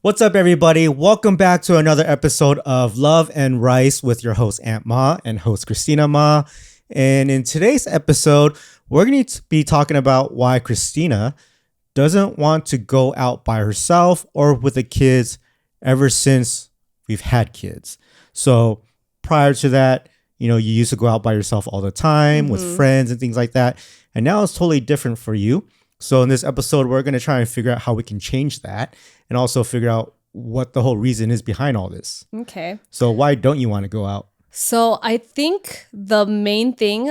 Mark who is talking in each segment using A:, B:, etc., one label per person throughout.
A: What's up, everybody? Welcome back to another episode of Love and Rice with your host, Aunt Ma, and host, Christina Ma. And in today's episode, we're going to be talking about why Christina doesn't want to go out by herself or with the kids ever since we've had kids. So prior to that, you used to go out by yourself all the time with friends and things like that. And now it's totally different for you. So in this episode, we're going to try and figure out how we can change that and also figure out what the whole reason is behind all this.
B: Okay.
A: So why don't you want to go out?
B: So I think the main thing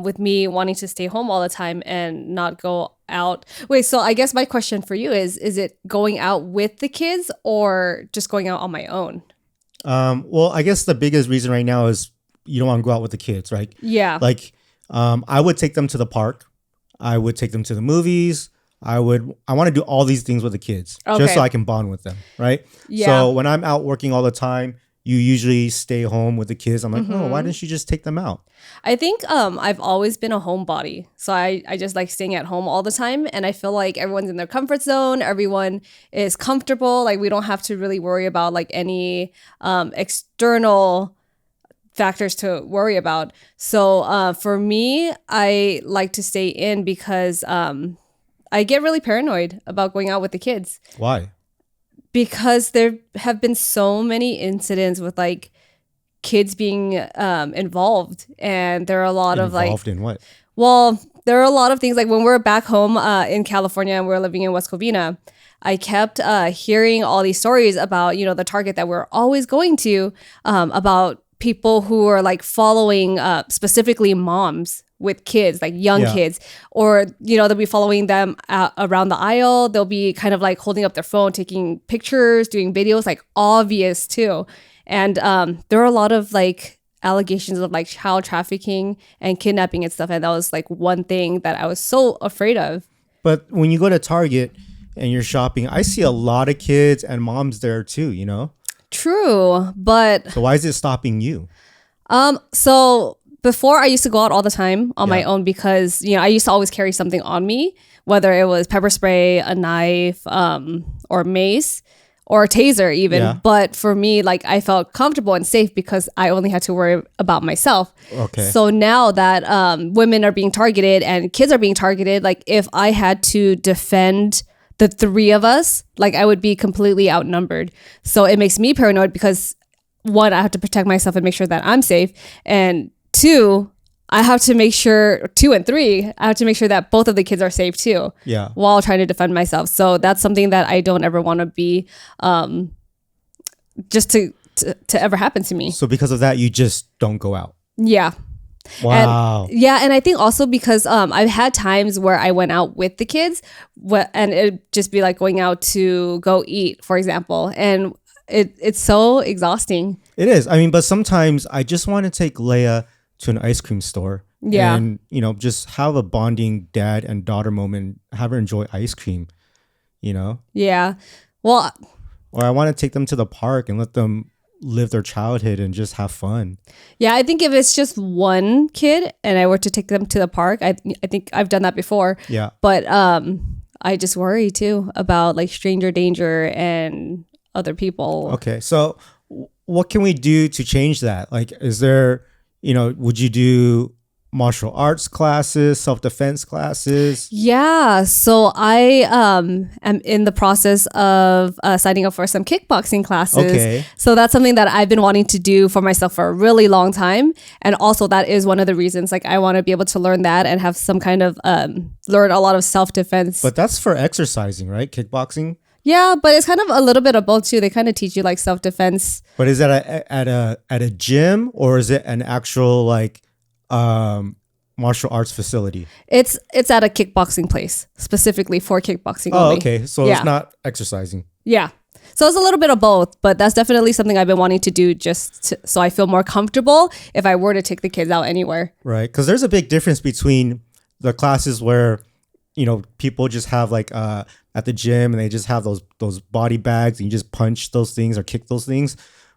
B: with me wanting to stay home all the time and not go out. Wait, so I guess my question for you is it going out with the kids or just going out on my own?
A: Well, I guess the biggest reason right now is you don't want to go out with the kids, right?
B: Yeah.
A: I would take them to the park. I would take them to the movies. I want to do all these things with the kids just so I can bond with them, right?
B: Yeah.
A: So when I'm out working all the time, you usually stay home with the kids. I'm like, oh, why didn't you just take them out?
B: I think I've always been a homebody. So I just like staying at home all the time. And I feel like everyone's in their comfort zone. Everyone is comfortable. Like we don't have to really worry about like any external factors to worry about. So for me, I like to stay in because I get really paranoid about going out with the kids.
A: Why?
B: Because there have been so many incidents with like kids being involved, and there are a lot of like
A: Involved in what?
B: Well, there are a lot of things like when we're back home in California and we're living in West Covina, I kept hearing all these stories about the Target that we're always going to about people who are like following specifically moms with kids, like young kids, or they'll be following them around the aisle. They'll be kind of like holding up their phone, taking pictures, doing videos, like obvious too. And there are a lot of like allegations of like child trafficking and kidnapping and stuff. And that was like one thing that I was so afraid of.
A: But when you go to Target and you're shopping, I see a lot of kids and moms there too,
B: True, but
A: So why is it stopping you?
B: So before I used to go out all the time on my own because I used to always carry something on me, whether it was pepper spray, a knife, or mace, or a taser even.
A: Yeah.
B: But for me, like I felt comfortable and safe because I only had to worry about myself.
A: Okay.
B: So now that women are being targeted and kids are being targeted, like if I had to defend the three of us, like I would be completely outnumbered. So it makes me paranoid because one, I have to protect myself and make sure that I'm safe. And two, I have to make sure, two and three, I have to make sure that both of the kids are safe too.
A: Yeah.
B: While trying to defend myself. So that's something that I don't ever want to be just to ever happen to me.
A: So because of that, you just don't go out.
B: Yeah.
A: Wow.
B: And I think also because I've had times where I went out with the kids and it'd just be like going out to go eat, for example. And it's so exhausting.
A: It is. I mean, but sometimes I just want to take Leia to an ice cream store.
B: Yeah.
A: And, just have a bonding dad and daughter moment, have her enjoy ice cream,
B: Yeah. Well,
A: Or I want to take them to the park and let them live their childhood and just have fun.
B: yeah, I think if it's just one kid and I were to take them to the park, I think I've done that before.
A: Yeah.
B: But I just worry too about like stranger danger and other people.
A: Okay. So what can we do to change that? Like, is there, would you do martial arts classes, self-defense classes?
B: Yeah, so I am in the process of signing up for some kickboxing classes.
A: Okay.
B: So that's something that I've been wanting to do for myself for a really long time. And also that is one of the reasons, like I want to be able to learn that and have some kind of, learn a lot of self-defense.
A: But that's for exercising, right? Kickboxing?
B: Yeah, but it's kind of a little bit of both too. They kind of teach you like self-defense.
A: But is that at a gym or is it an actual like martial arts facility?
B: It's at a kickboxing place specifically for kickboxing.
A: Oh,
B: only.
A: okay. So
B: Yeah.
A: it's not exercising.
B: Yeah. So it's a little bit of both, but that's definitely something I've been wanting to do so I feel more comfortable if I were to take the kids out anywhere.
A: Right. Because there's a big difference between the classes where, people just have like at the gym and they just have those body bags and you just punch those things or kick those things.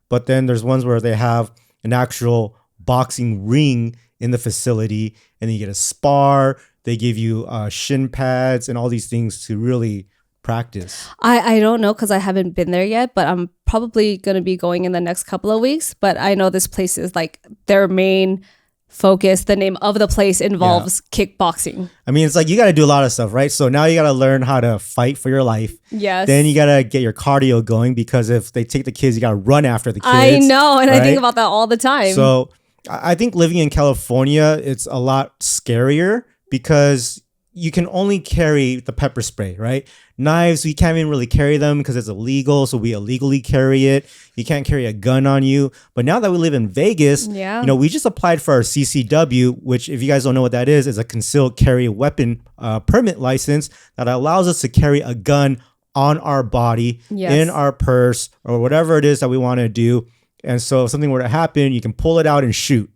A: But then there's ones where they have an actual boxing ring in the facility and then you get a spar. They give you shin pads and all these things to really practice?
B: I don't know because I haven't been there yet, but I'm probably going to be going in the next couple of weeks. But I know this place is like their main focus. The name of the place involves kickboxing.
A: I mean, it's like you got to do a lot of stuff, right? So now you got to learn how to fight for your life.
B: Yes.
A: Then you got to get your cardio going because if they take the kids, you got to run after the kids.
B: I know. And
A: right?
B: I think about that all the time.
A: So I think living in California, it's a lot scarier because you can only carry the pepper spray, right? Knives, we can't even really carry them because it's illegal. So we illegally carry it. You can't carry a gun on you. But now that we live in Vegas, we just applied for our CCW, which if you guys don't know what that is a concealed carry weapon permit license that allows us to carry a gun on our body, in our purse, or whatever it is that we want to do. And so if something were to happen, you can pull it out and shoot.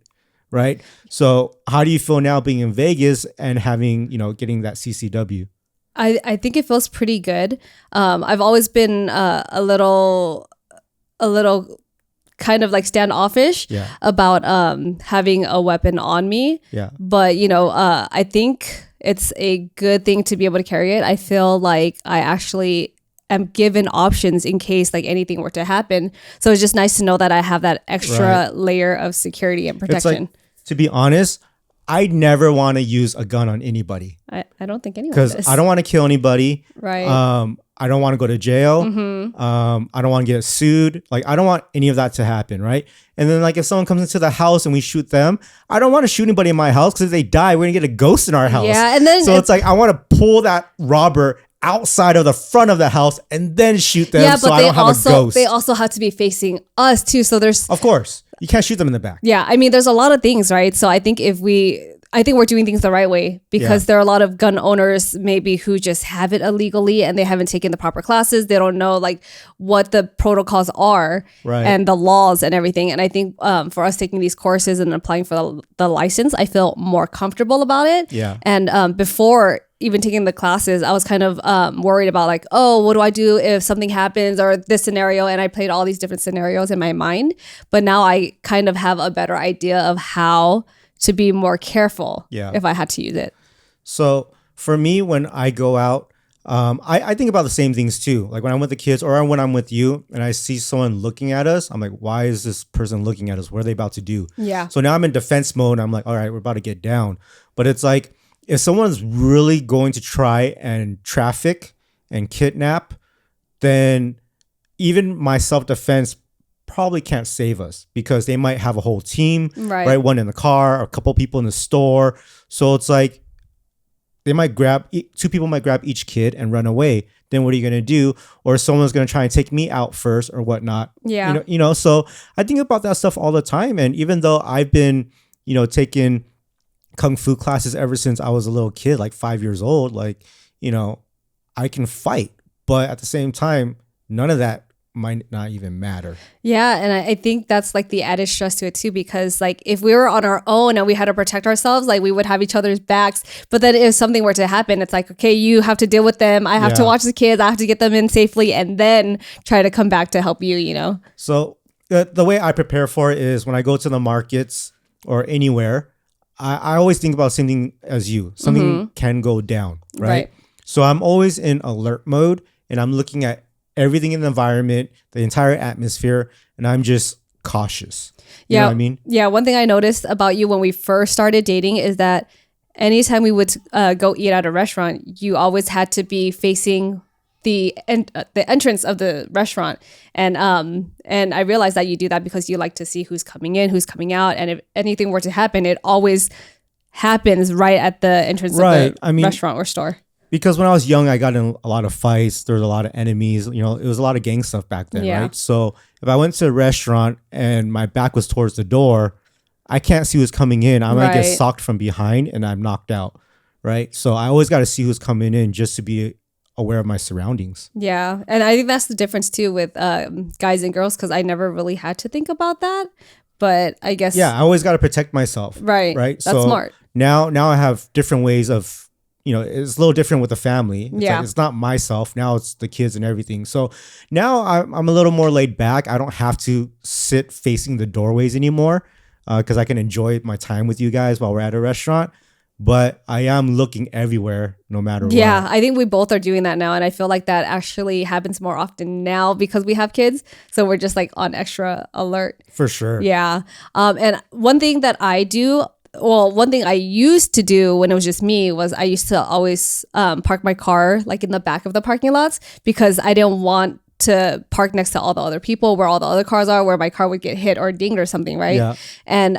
A: Right. So how do you feel now being in Vegas and having, getting that CCW?
B: I think it feels pretty good. I've always been a little kind of like standoffish about having a weapon on me.
A: Yeah.
B: But, I think it's a good thing to be able to carry it. I feel like I actually am given options in case like anything were to happen. So it's just nice to know that I have that extra layer of security and protection.
A: To be honest, I never want to use a gun on anybody.
B: I don't think anyone does.
A: Because I don't want to kill anybody.
B: Right.
A: I don't want to go to jail. I don't want to get sued. Like, I don't want any of that to happen, right? And then, like, if someone comes into the house and we shoot them, I don't want to shoot anybody in my house because if they die, we're going to get a ghost in our house.
B: Yeah, and then...
A: So it's like, I want to pull that robber outside of the front of the house and then shoot them so I don't have a ghost.
B: They also have to be facing us, too. So there's...
A: Of course. You can't shoot them in the back.
B: Yeah, I mean, there's a lot of things, right? So I think we're doing things the right way because there are a lot of gun owners maybe who just have it illegally and they haven't taken the proper classes. They don't know like what the protocols are and the laws and everything. And I think for us taking these courses and applying for the license, I feel more comfortable about it.
A: Yeah.
B: And before even taking the classes, I was kind of worried about like, oh, what do I do if something happens or this scenario? And I played all these different scenarios in my mind. But now I kind of have a better idea of how to be more careful if I had to use it.
A: So for me, when I go out, I think about the same things too. Like when I'm with the kids or when I'm with you and I see someone looking at us, I'm like, why is this person looking at us? What are they about to do?
B: Yeah.
A: So now I'm in defense mode. I'm like, all right, we're about to get down. But it's like, if someone's really going to try and traffic and kidnap, then even my self-defense probably can't save us because they might have a whole team, right? One in the car, a couple people in the store. So it's like they might two people might grab each kid and run away. Then what are you going to do? Or someone's going to try and take me out first or whatnot.
B: Yeah.
A: So I think about that stuff all the time. And even though I've been, taking Kung Fu classes ever since I was a little kid, like 5 years old, like, I can fight. But at the same time, none of that might not even matter.
B: Yeah, and I think that's like the added stress to it too, because like if we were on our own and we had to protect ourselves, like we would have each other's backs. But then if something were to happen, it's like, okay, you have to deal with them. I have to watch the kids. I have to get them in safely and then try to come back to help you,
A: So the way I prepare for it is when I go to the markets or anywhere, I always think about something as you. Something can go down, right? So I'm always in alert mode and I'm looking at everything in the environment, the entire atmosphere, and I'm just cautious. You know what I mean?
B: Yeah. One thing I noticed about you when we first started dating is that anytime we would go eat at a restaurant, you always had to be facing the entrance of the restaurant. And I realized that you do that because you like to see who's coming in, who's coming out. And if anything were to happen, it always happens right at the entrance of the restaurant or store.
A: Because when I was young, I got in a lot of fights. There was a lot of enemies. It was a lot of gang stuff back then, right? So if I went to a restaurant and my back was towards the door, I can't see who's coming in. I might get socked from behind and I'm knocked out, right? So I always got to see who's coming in just to be aware of my surroundings.
B: Yeah. And I think that's the difference too with guys and girls, because I never really had to think about that. But I guess...
A: Yeah, I always got to protect myself.
B: Right.
A: Right?
B: That's smart.
A: Now I have different ways of... it's a little different with the family. It's not myself. Now it's the kids and everything. So now I'm a little more laid back. I don't have to sit facing the doorways anymore because I can enjoy my time with you guys while we're at a restaurant. but I am looking everywhere no matter
B: Yeah,
A: what.
B: I think we both are doing that now. And I feel like that actually happens more often now because we have kids. So we're just like on extra alert.
A: For sure.
B: Yeah. And one thing that I do, well, one thing I used to do when it was just me was I used to always park my car like in the back of the parking lots because I didn't want to park next to all the other people where all the other cars are, where my car would get hit or dinged or something, right?
A: Yeah.
B: And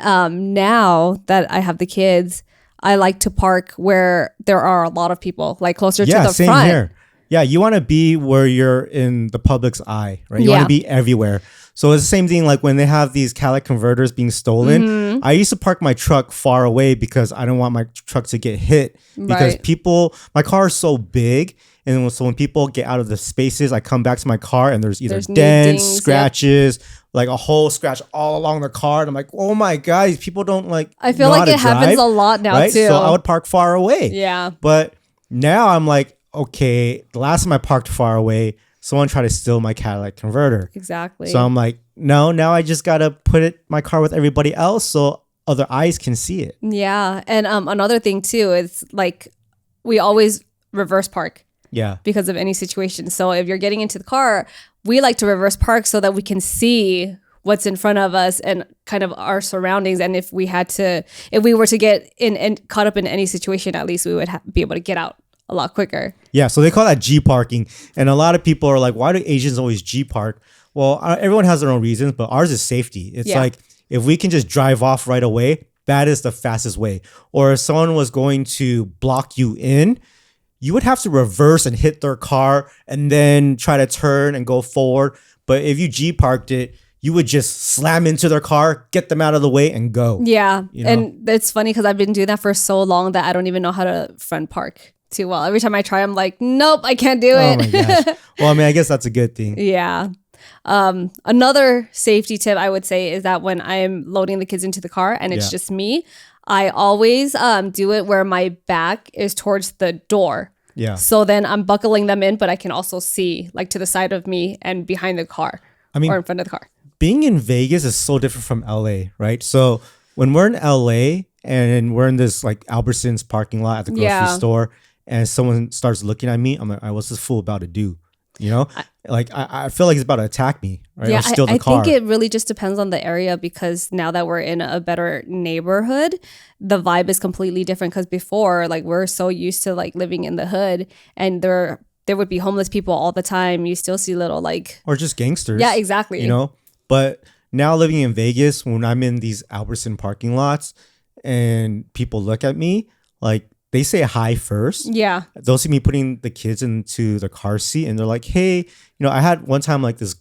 B: now that I have the kids, I like to park where there are a lot of people, like closer to
A: Yeah,
B: the
A: same
B: front.
A: here. Yeah, you want to be where you're in the public's eye, right? You want
B: Yeah.
A: to be everywhere. So it's the same thing like when they have these catalytic converters being stolen.
B: Mm-hmm.
A: I used to park my truck far away because I don't want my truck to get hit because
B: Right.
A: my car is so big. And so when people get out of the spaces, I come back to my car and there's either
B: There's new
A: dents,
B: dings, yep.
A: scratches, like a whole scratch all along the car. And I'm like, oh my God, these people don't like
B: I feel
A: know
B: like
A: how to
B: it happens
A: drive,
B: a lot now
A: right?
B: too.
A: So I would park far away.
B: Yeah.
A: But now I'm like, okay, the last time I parked far away, someone tried to steal my catalytic converter.
B: Exactly.
A: So I'm like, no, now I just got to put my car with everybody else so other eyes can see it.
B: Yeah. And another thing too is like we always reverse park
A: Yeah.
B: because of any situation. So if you're getting into the car, we like to reverse park so that we can see what's in front of us and kind of our surroundings. And if we were to get in and caught up in any situation, at least we would be able to get out a lot quicker.
A: Yeah, so they call that G parking. And a lot of people are like, why do Asians always G park? Well, everyone has their own reasons, but ours is safety. It's like, if we can just drive off right away, that is the fastest way. Or if someone was going to block you in, you would have to reverse and hit their car and then try to turn and go forward. But if you G parked it, you would just slam into their car, get them out of the way and go.
B: Yeah.
A: You know?
B: And it's funny because I've been doing that for so long that I don't even know how to front park too well. Every time I try, I'm like, nope, I can't do it.
A: Oh my gosh. Well, I mean, I guess that's a good thing.
B: Yeah. Another safety tip I would say is that when I'm loading the kids into the car and it's just me, I always do it where my back is towards the door.
A: Yeah.
B: So then I'm buckling them in, but I can also see like to the side of me and behind the car or in front of the car.
A: Being in Vegas is so different from LA, right? So when we're in LA and we're in this like Albertsons parking lot at the grocery store and someone starts looking at me, I'm like, what's this fool about to do? You know, I feel like he's about to attack me, right?
B: Yeah,
A: or steal the
B: I
A: car.
B: think it really just depends on the area because now that we're in a better neighborhood, the vibe is completely different. Because before, like we're so used to like living in the hood, and there would be homeless people all the time. You still see little like
A: or just gangsters.
B: Yeah, exactly.
A: You know, but now living in Vegas, when I'm in these Albertson parking lots and people look at me, like they say hi first.
B: Yeah.
A: They'll see me putting the kids into the car seat and they're like, hey, you know, I had one time like this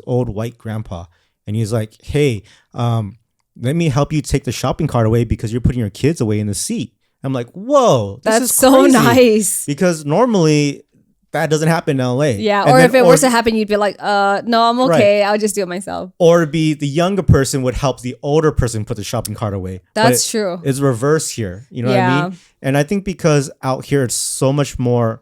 A: old white grandpa, and he's like, hey, let me help you take the shopping cart away because you're putting your kids away in the seat. I'm like, whoa, this
B: That's
A: is
B: so
A: crazy.
B: nice.
A: Because normally that doesn't happen in LA.
B: Yeah.
A: And
B: Or
A: then-
B: if it were to happen, you'd be like, no, I'm okay.
A: Right.
B: I'll just do it myself.
A: Or it'd be the younger person would help the older person put the shopping cart away.
B: That's true.
A: It's reverse here. You know what I mean? And I think because out here it's so much more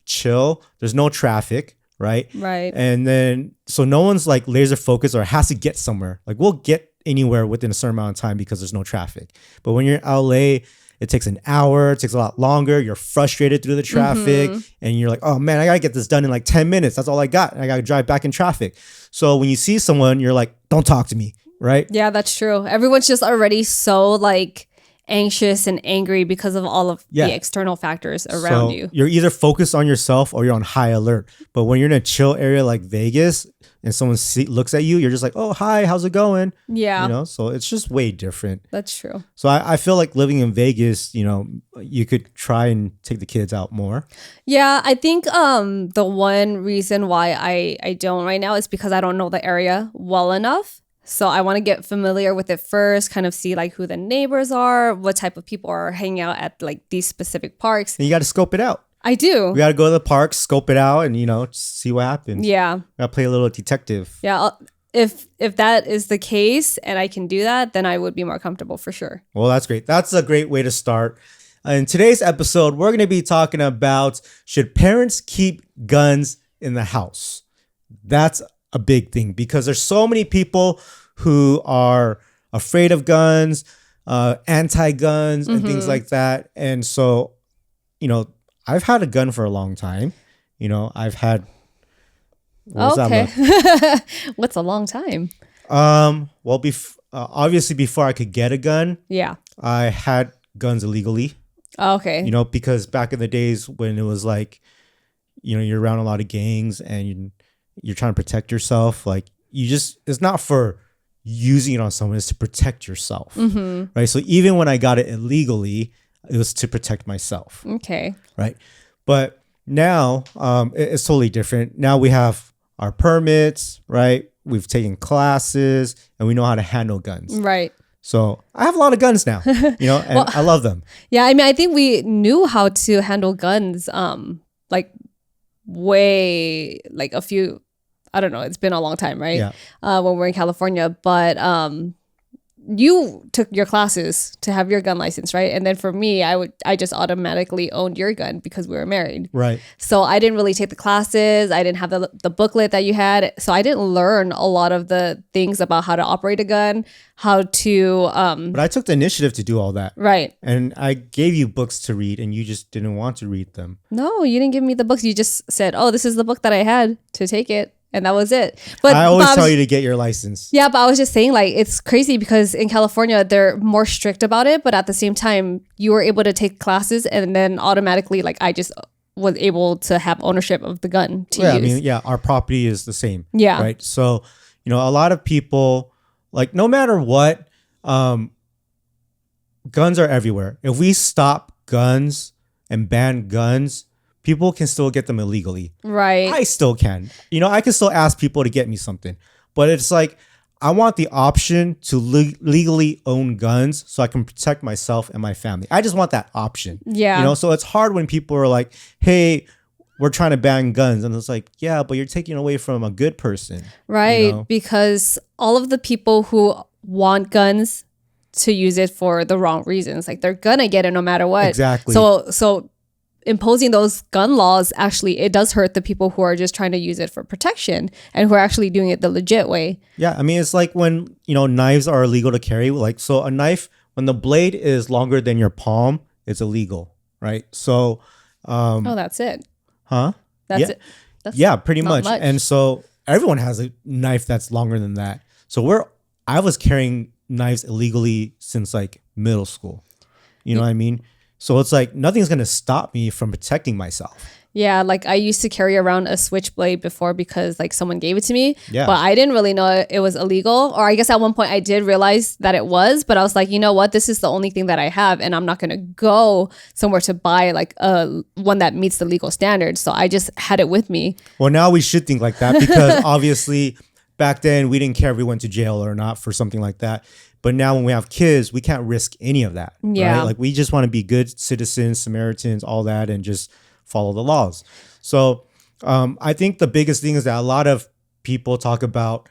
A: chill. There's no traffic, right?
B: Right.
A: And then so no one's like laser focused or has to get somewhere. Like we'll get anywhere within a certain amount of time because there's no traffic. But when you're in LA, it takes an hour, it takes a lot longer. You're frustrated through the traffic and you're like, oh man, I gotta get this done in like 10 minutes. That's all I got. And I gotta drive back in traffic. So when you see someone, you're like, don't talk to me, right?
B: Yeah, that's true. Everyone's just already so like anxious and angry because of all of the external factors around you.
A: You're either focused on yourself or you're on high alert. But when you're in a chill area like Vegas and someone looks at you, you're just like, oh, hi, how's it going?
B: Yeah.
A: You know, so it's just way different.
B: That's true.
A: So I feel like living in Vegas, you know, you could try and take the kids out more.
B: Yeah, I think the one reason why I don't right now is because I don't know the area well enough. So I want to get familiar with it first, kind of see like who the neighbors are, what type of people are hanging out at like these specific parks.
A: And you got to scope it out.
B: I do.
A: We got to go to the park, scope it out, and, you know, see what happens.
B: Yeah.
A: Got to play a little detective.
B: Yeah. If that is the case and I can do that, then I would be more comfortable for sure.
A: Well, that's great. That's a great way to start. In today's episode, we're going to be talking about, should parents keep guns in the house? That's a big thing because there's so many people who are afraid of guns. anti-guns and things like that. And so, I've had a gun for a long time. I've had. What does that
B: Okay. What's a long time?
A: Well, obviously before I could get a gun,
B: Yeah.
A: I had guns illegally.
B: Okay.
A: Because back in the days when it was like, you're around a lot of gangs and you're trying to protect yourself. Like it's not for using it on someone, it's to protect yourself. Right. So even when I got it illegally, it was to protect myself.
B: Okay.
A: Right. But now it's totally different. Now we have our permits, right? We've taken classes and we know how to handle guns.
B: Right.
A: So I have a lot of guns now, and well, I love them.
B: Yeah. I mean, I think we knew how to handle guns, like way, like a few, I don't know, it's been a long time, right?
A: Yeah.
B: When we're in California, but you took your classes to have your gun license, right? And then for me, I just automatically owned your gun because we were married.
A: Right.
B: So I didn't really take the classes. I didn't have the booklet that you had. So I didn't learn a lot of the things about how to operate a gun, how to
A: But I took the initiative to do all that.
B: Right.
A: And I gave you books to read and you just didn't want to read them.
B: No, you didn't give me the books. You just said, "Oh, this is the book that I had to take it." And that was it. But
A: I always tell you to get your license.
B: Yeah, but I was just saying, like, it's crazy because in California, they're more strict about it. But at the same time, you were able to take classes and then automatically, like, I just was able to have ownership of the gun to use.
A: I mean, our property is the same.
B: Yeah.
A: Right. So, a lot of people, like, no matter what, guns are everywhere. If we stop guns and ban guns, people can still get them illegally.
B: Right.
A: I still can. I can still ask people to get me something. But it's like, I want the option to legally own guns so I can protect myself and my family. I just want that option.
B: Yeah.
A: So it's hard when people are like, hey, we're trying to ban guns. And it's like, yeah, but you're taking away from a good person.
B: Right. Because all of the people who want guns to use it for the wrong reasons, like they're going to get it no matter what.
A: Exactly.
B: So imposing those gun laws, actually, it does hurt the people who are just trying to use it for protection and who are actually doing it the legit way.
A: Yeah. I mean, it's like when, knives are illegal to carry. Like, so a knife, when the blade is longer than your palm, it's illegal. Right. So.
B: Oh, that's it.
A: Huh?
B: That's it. That's
A: pretty much. And so everyone has a knife that's longer than that. So I was carrying knives illegally since like middle school. You know what I mean? So it's like nothing's going to stop me from protecting myself.
B: Yeah, like I used to carry around a switchblade before because like someone gave it to me.
A: Yeah.
B: But I didn't really know it was illegal. Or I guess at one point I did realize that it was, but I was like, you know what? This is the only thing that I have and I'm not going to go somewhere to buy like one that meets the legal standards. So I just had it with me.
A: Well, now we should think like that because obviously back then we didn't care if we went to jail or not for something like that. But now when we have kids, we can't risk any of that.
B: Yeah.
A: Right? Like we just want to be good citizens, Samaritans, all that, and just follow the laws. So I think the biggest thing is that a lot of people talk about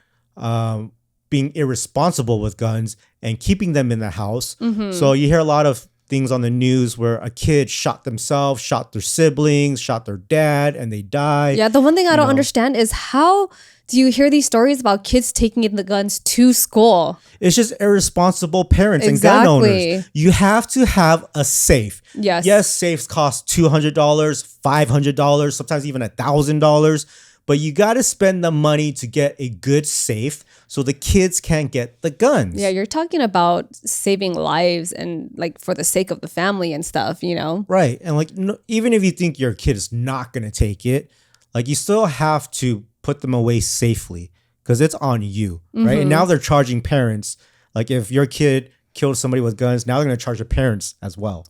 A: being irresponsible with guns and keeping them in the house. Mm-hmm. So you hear a lot of things on the news where a kid shot themselves, shot their siblings, shot their dad, and they died.
B: Yeah, the one thing I don't understand is how do you hear these stories about kids taking in the guns to school?
A: It's just irresponsible parents and gun owners. You have to have a safe.
B: Yes.
A: Yes, safes cost $200, $500, sometimes even $1,000. But you got to spend the money to get a good safe so the kids can't get the guns.
B: Yeah, you're talking about saving lives and like for the sake of the family and stuff,
A: Right. And like even if you think your kid is not going to take it, like you still have to put them away safely because it's on you, right? Mm-hmm. And now they're charging parents. Like if your kid killed somebody with guns, now they're going to charge the parents as well.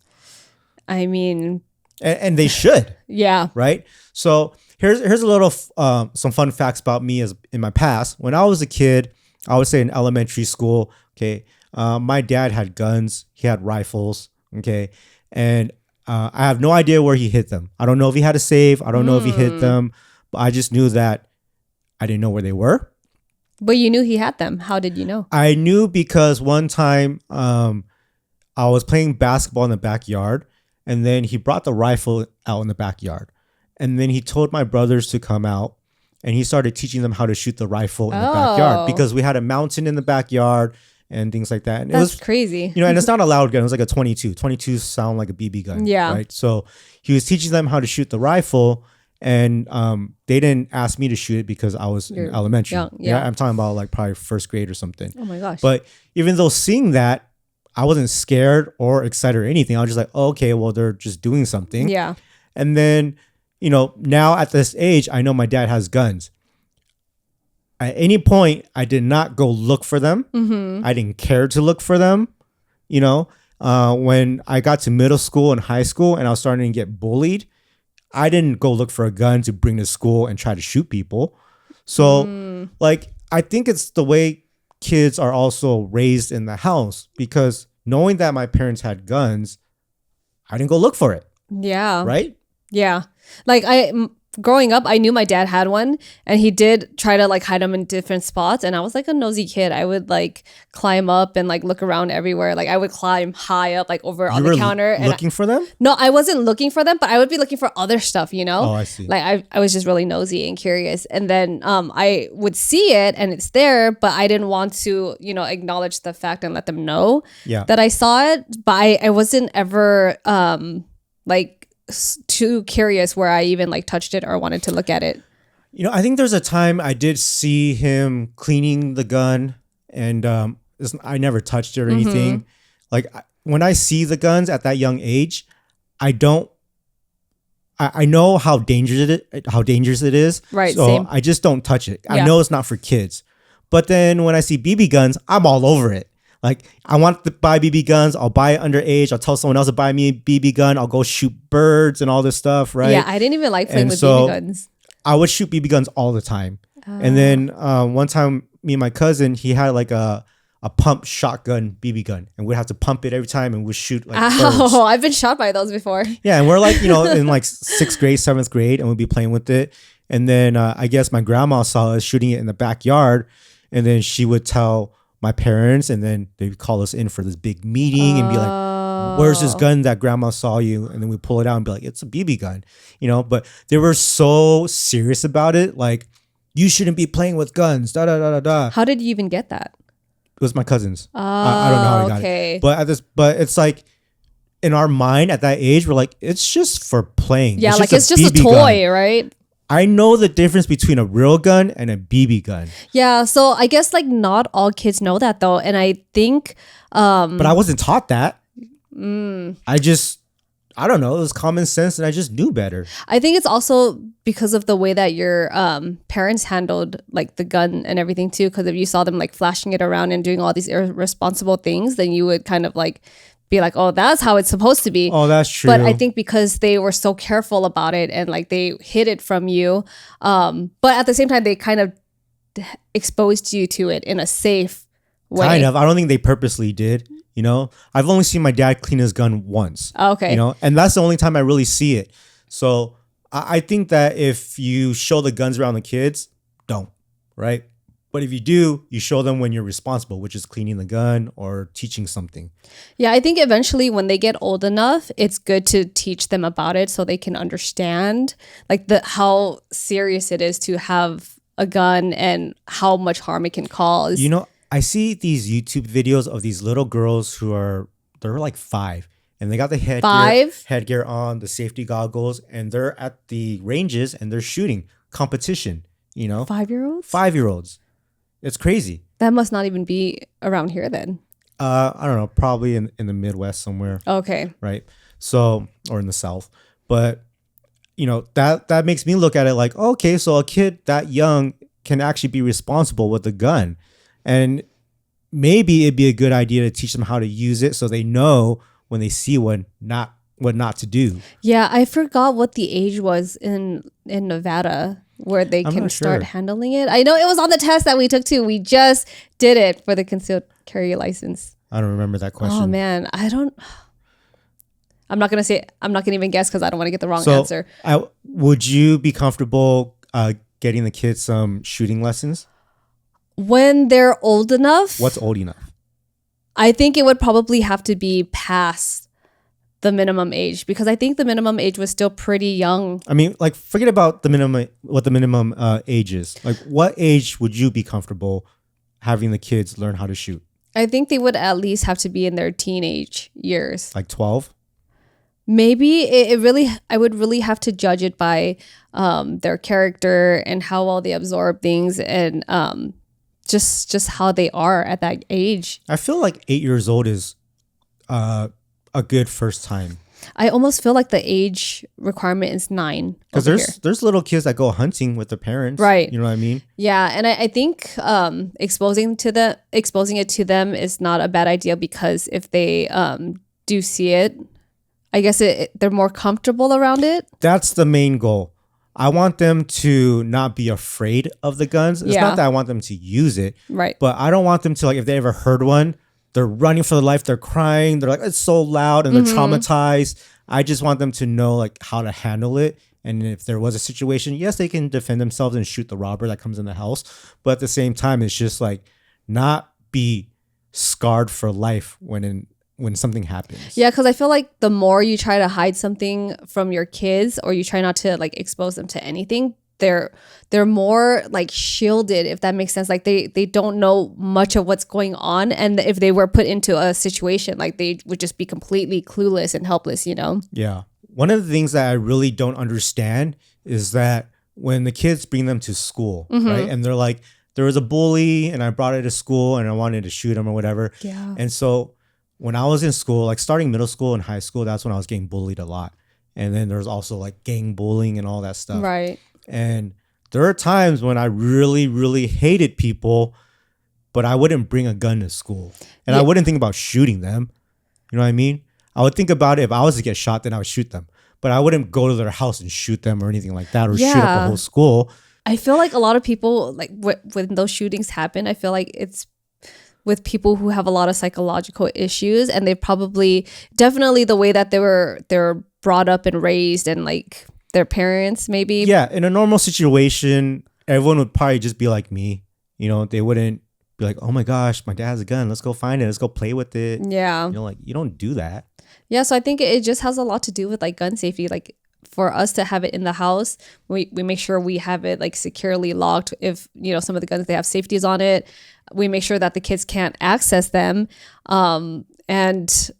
B: I mean...
A: And they should.
B: Yeah.
A: Right? So here's a little, some fun facts about me as in my past. When I was a kid, I would say in elementary school, okay, my dad had guns. He had rifles, okay? And I have no idea where he hid them. I don't know if he had a safe. I don't know if he hid them. But I just knew that I didn't know where they were.
B: But you knew he had them. How did you know?
A: I knew because one time I was playing basketball in the backyard, and then he brought the rifle out in the backyard. And then he told my brothers to come out, and he started teaching them how to shoot the rifle in the backyard because we had a mountain in the backyard, and things like that. And
B: That's
A: it was
B: crazy.
A: and it's not a loud gun. It was like a 22. 22 sound like a BB gun.
B: Yeah.
A: Right. So he was teaching them how to shoot the rifle, and they didn't ask me to shoot it because I was in elementary.
B: Young, yeah.
A: I'm talking about like probably first grade or something.
B: Oh my gosh.
A: But even though seeing that, I wasn't scared or excited or anything. I was just like, oh, okay, well, they're just doing something.
B: Yeah.
A: And then, now at this age, I know my dad has guns. At any point, I did not go look for them.
B: Mm-hmm.
A: I didn't care to look for them. When I got to middle school and high school and I was starting to get bullied, I didn't go look for a gun to bring to school and try to shoot people. So, I think it's the way kids are also raised in the house, because knowing that my parents had guns, I didn't go look for it.
B: Yeah.
A: Right?
B: Yeah. Like growing up, I knew my dad had one, and he did try to like hide them in different spots. And I was like a nosy kid. I would like climb up and like look around everywhere. Like I would climb high up, like over on the counter.
A: Looking for them?
B: No, I wasn't looking for them, but I would be looking for other stuff,
A: Oh, I see.
B: Like I was just really nosy and curious. And then I would see it and it's there, but I didn't want to, acknowledge the fact and let them know that I saw it. But I wasn't ever too curious where I even like touched it or wanted to look at it.
A: I think there's a time I did see him cleaning the gun, and I never touched it or anything. Like when I see the guns at that young age, I know how dangerous it is.
B: Right.
A: So
B: same.
A: I just don't touch it.
B: Yeah.
A: I know it's not for kids. But then when I see BB guns, I'm all over it. Like, I want to buy BB guns. I'll buy it underage. I'll tell someone else to buy me a BB gun. I'll go shoot birds and all this stuff, right?
B: Yeah, I didn't even like playing with
A: so
B: BB guns.
A: I would shoot BB guns all the time. And then one time, me and my cousin, he had like a pump shotgun BB gun, and we'd have to pump it every time, and we'd shoot like birds.
B: I've been shot by those before.
A: Yeah, and we're like, in like 6th grade, 7th grade, and we'd be playing with it. And then I guess my grandma saw us shooting it in the backyard, and then she would tell my parents, and then they'd call us in for this big meeting and be like, where's this gun that grandma saw you? And then we pull it out and be like, it's a BB gun, but they were so serious about it. Like, you shouldn't be playing with guns, da da da da da.
B: How did you even get that?
A: It was my cousins. I don't know how I got it. But it's like, in our mind at that age, we're like, it's just for playing.
B: Yeah,
A: it's
B: just a toy, gun. Right?
A: I know the difference between a real gun and a BB gun.
B: Yeah, so I guess like not all kids know that though, and I think.
A: But I wasn't taught that. I don't know. It was common sense, and I just knew better.
B: I think it's also because of the way that your parents handled like the gun and everything too. Because if you saw them like flashing it around and doing all these irresponsible things, then you would kind of like be like, oh, that's how it's supposed to be.
A: Oh, that's true.
B: But I think because they were so careful about it and like they hid it from you, but at the same time, they kind of exposed you to it in a safe way.
A: Kind of. I don't think they purposely did. I've only seen my dad clean his gun once.
B: Okay.
A: And that's the only time I really see it. So I think that if you show the guns around the kids, don't, right? But if you do, you show them when you're responsible, which is cleaning the gun or teaching something.
B: Yeah, I think eventually when they get old enough, it's good to teach them about it so they can understand like how serious it is to have a gun and how much harm it can cause.
A: I see these YouTube videos of these little girls they're like 5, and they got the headgear on, the safety goggles, and they're at the ranges and they're shooting competition,
B: 5-year-olds?
A: 5-year-olds. It's crazy.
B: That must not even be around here then.
A: I don't know, probably in the Midwest somewhere.
B: Okay.
A: Right. So, or in the South. But, that makes me look at it like, okay, so a kid that young can actually be responsible with a gun. And maybe it'd be a good idea to teach them how to use it so they know when they see one, what not to do.
B: Yeah, I forgot what the age was in Nevada where they can start handling it. I know it was on the test that we took too. We just did it for the concealed carry license.
A: I don't remember that question.
B: Oh man, I'm not gonna even guess because I don't want to get the wrong answer.
A: Would you be comfortable getting the kids some shooting lessons?
B: When they're old enough.
A: What's old enough?
B: I think it would probably have to be past the minimum age because I think the minimum age was still pretty young.
A: I mean, like, forget about what the minimum age is. Like, what age would you be comfortable having the kids learn how to shoot?
B: I think they would at least have to be in their teenage years.
A: Like 12?
B: Maybe it really, I would really have to judge it by their character and how well they absorb things, and just how they are at that age.
A: I feel like 8 years old is a good first time.
B: I almost feel like the age requirement is 9.
A: Because there's little kids that go hunting with their parents.
B: Right.
A: You know what I mean?
B: Yeah. And I think exposing it to them is not a bad idea, because if they do see it, I guess they're more comfortable around it.
A: That's the main goal. I want them to not be afraid of the guns. It's not that I want them to use it.
B: Right.
A: But I don't want them to, like, if they ever heard one, they're running for their life. They're crying. They're like, it's so loud, and they're traumatized. I just want them to know, like, how to handle it. And if there was a situation, yes, they can defend themselves and shoot the robber that comes in the house. But at the same time, it's just like not be scarred for life when something happens.
B: Yeah, because I feel like the more you try to hide something from your kids, or you try not to like expose them to anything, they're more like shielded, if that makes sense. Like they don't know much of what's going on, and if they were put into a situation, like they would just be completely clueless and helpless, you know?
A: Yeah. One of the things that I really don't understand is that when the kids bring them to school, right? And they're like, there was a bully and I brought it to school and I wanted to shoot him or whatever.
B: Yeah.
A: And so when I was in school, like starting middle school and high school, that's when I was getting bullied a lot. And then there's also like gang bullying and all that stuff.
B: Right.
A: And there are times when I really, really hated people, but I wouldn't bring a gun to school. And I wouldn't think about shooting them. You know what I mean? I would think about it. If I was to get shot, then I would shoot them. But I wouldn't go to their house and shoot them or anything like that, or shoot up the whole school.
B: I feel like a lot of people, like when those shootings happen, I feel like it's with people who have a lot of psychological issues, and they probably, definitely the way that they're brought up and raised, and like their parents maybe.
A: Yeah, in a normal situation, everyone would probably just be like me. You know, they wouldn't be like, oh my gosh, my dad has a gun. Let's go find it. Let's go play with it.
B: Yeah.
A: You know, like you don't do that.
B: Yeah, so I think it just has a lot to do with like gun safety. Like for us to have it in the house, we make sure we have it like securely locked. If, you know, some of the guns, they have safeties on it, we make sure that the kids can't access them. And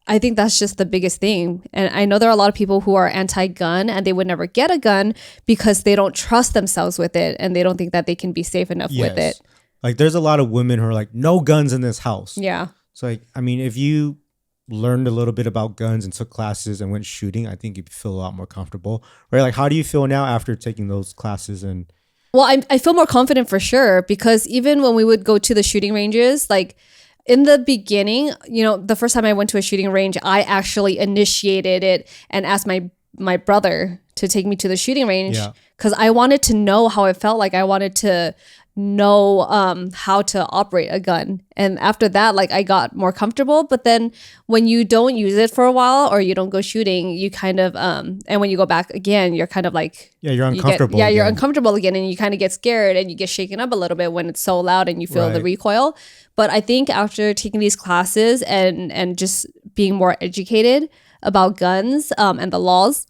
B: I think that's just the biggest thing. And I know there are a lot of people who are anti-gun and they would never get a gun because they don't trust themselves with it, and they don't think that they can be safe enough with it.
A: Like there's a lot of women who are like, no guns in this house.
B: Yeah.
A: So like, I mean, if you learned a little bit about guns and took classes and went shooting, I think you'd feel a lot more comfortable. Right? Like, how do you feel now after taking those classes? And
B: well, I feel more confident for sure, because even when we would go to the shooting ranges, like in the beginning, you know, the first time I went to a shooting range, I actually initiated it and asked my brother to take me to the shooting range, because I wanted to know how it felt. Like I wanted to know how to operate a gun. And after that, like I got more comfortable. But then when you don't use it for a while, or you don't go shooting, you kind of and when you go back again, you're kind of like,
A: you're uncomfortable.
B: You're uncomfortable again, and you kind of get scared and you get shaken up a little bit when it's so loud and you feel the recoil. But I think after taking these classes and just being more educated about guns and the laws,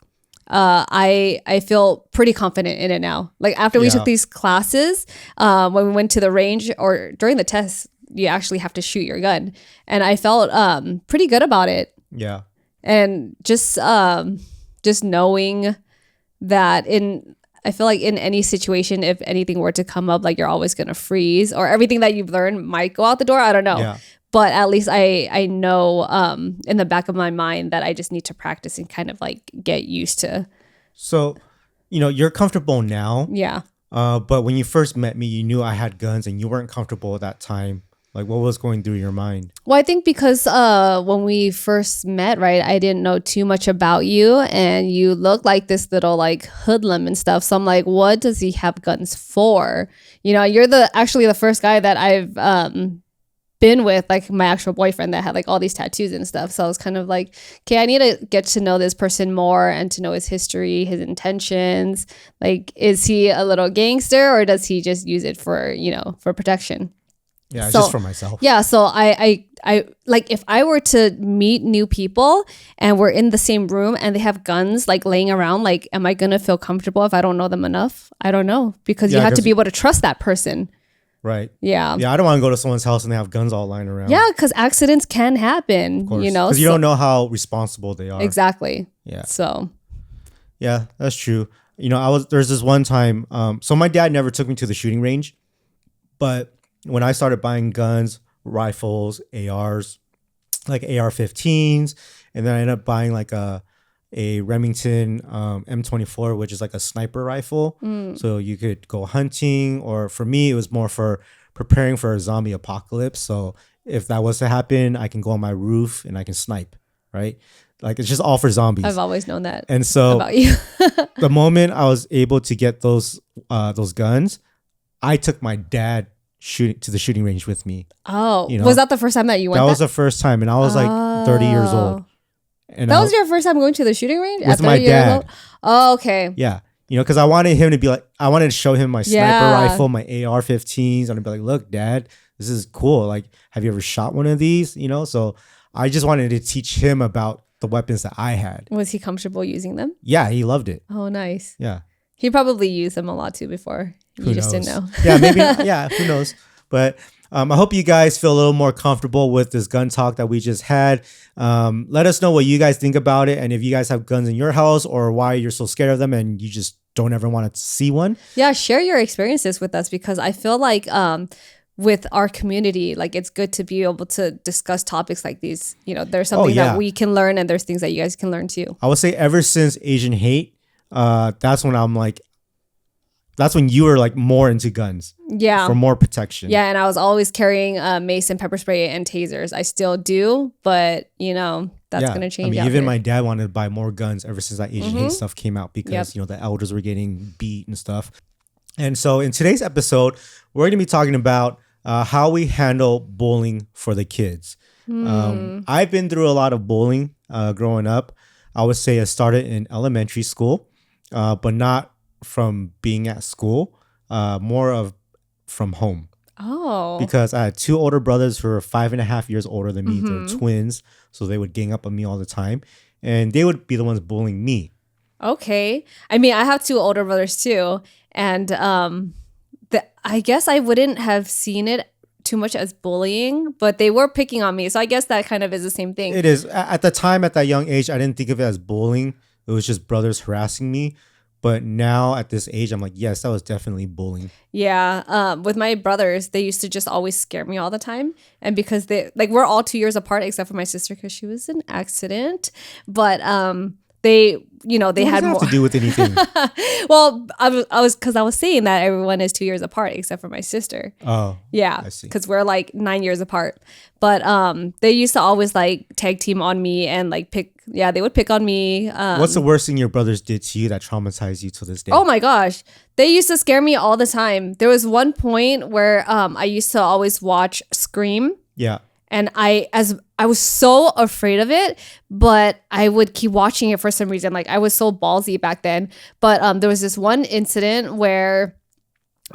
B: I feel pretty confident in it now. Like after we took these classes, when we went to the range or during the test, you actually have to shoot your gun, and I felt pretty good about it.
A: Yeah.
B: And just knowing that I feel like in any situation, if anything were to come up, like you're always gonna freeze, or everything that you've learned might go out the door. I don't know. Yeah. But at least I know in the back of my mind that I just need to practice and kind of like get used to.
A: So, you know, you're comfortable now.
B: Yeah.
A: But when you first met me, you knew I had guns and you weren't comfortable at that time. Like, what was going through your mind?
B: Well, I think because when we first met, right, I didn't know too much about you, and you look like this little like hoodlum and stuff. So I'm like, what does he have guns for? You know, you're actually the first guy that I've been with, like my actual boyfriend, that had like all these tattoos and stuff. So I was kind of like, okay, I need to get to know this person more and to know his history, his intentions. Like, is he a little gangster, or does he just use it for, you know, for protection?
A: Yeah, so, just for myself.
B: Yeah, so I like, if I were to meet new people and we're in the same room and they have guns like laying around, like, am I gonna feel comfortable if I don't know them enough? I don't know, because you have to be able to trust that person.
A: Right.
B: Yeah.
A: Yeah, I don't want to go to someone's house and they have guns all lying around.
B: Yeah, because accidents can happen,
A: Of course.
B: you know?
A: Because you don't know how responsible they are.
B: Exactly.
A: Yeah.
B: So,
A: Yeah, that's true. There's this one time, so my dad never took me to the shooting range, but when I started buying guns, rifles, ARs, like AR-15s, and then I ended up buying like a Remington M24, which is like a sniper rifle. So you could go hunting, or for me, it was more for preparing for a zombie apocalypse. So if that was to happen, I can go on my roof and I can snipe, right? Like it's just all for zombies.
B: I've always known that
A: And so
B: about you.
A: the moment I was able to get those guns, I took my dad shooting to the shooting range with me.
B: Oh,
A: You know,
B: was that the first time that you went?
A: That was the first time, and I was like 30 years old. And
B: That was your first time going to the shooting range
A: with
B: at 30
A: my
B: years
A: dad.
B: old? Oh, okay.
A: Yeah, because I wanted him to be like, I wanted to show him my sniper
B: Yeah.
A: rifle, my AR-15s, and I'd be like, look, Dad, this is cool. Like, have you ever shot one of these? So I just wanted to teach him about the weapons that I had.
B: Was he comfortable using them?
A: Yeah, he loved it.
B: Oh, nice.
A: Yeah.
B: He probably used them a lot too before.
A: Who
B: You just
A: knows?
B: didn't know.
A: Yeah, maybe. Yeah, who knows? But I hope you guys feel a little more comfortable with this gun talk that we just had. Let us know what you guys think about it, and if you guys have guns in your house, or why you're so scared of them and you just don't ever want to see one.
B: Yeah, share your experiences with us, because I feel like with our community, like it's good to be able to discuss topics like these. There's something
A: yeah.
B: that we can learn, and there's things that you guys can learn too.
A: I would say ever since Asian hate, that's when you were like more into guns.
B: Yeah.
A: For more protection.
B: Yeah, and I was always carrying mace and pepper spray and tasers. I still do, but that's gonna change.
A: Even
B: here.
A: my dad wanted to buy more guns ever since that Asian hate stuff came out, because the elders were getting beat and stuff. And so in today's episode, we're going to be talking about how we handle bullying for the kids. I've been through a lot of bullying growing up. I would say I started in elementary school, but not from being at school, more of from home.
B: Oh.
A: Because I had two older brothers who were 5.5 years older than me. They're twins, so they would gang up on me all the time, and they would be the ones bullying me.
B: Okay. I mean, I have two older brothers too, and I guess I wouldn't have seen it too much as bullying, but they were picking on me, so I guess that kind of is the same thing.
A: It is. At the time, at that young age, I didn't think of it as bullying. It was just brothers harassing me. But now at this age, I'm like, yes, that was definitely bullying.
B: Yeah. With my brothers, they used to just always scare me all the time. And because we're all 2 years apart, except for my sister, because she was in an accident. But they had more
A: to do with anything.
B: Well, I was saying that everyone is 2 years apart except for my sister.
A: Oh,
B: yeah,
A: I see.
B: because we're like 9 years apart. But they used to always like tag team on me and like pick. Yeah, they would pick on me.
A: What's the worst thing your brothers did to you that traumatized you to this day?
B: Oh my gosh, they used to scare me all the time. There was one point where I used to always watch Scream.
A: Yeah.
B: And I was so afraid of it, but I would keep watching it for some reason. Like I was so ballsy back then. But there was this one incident where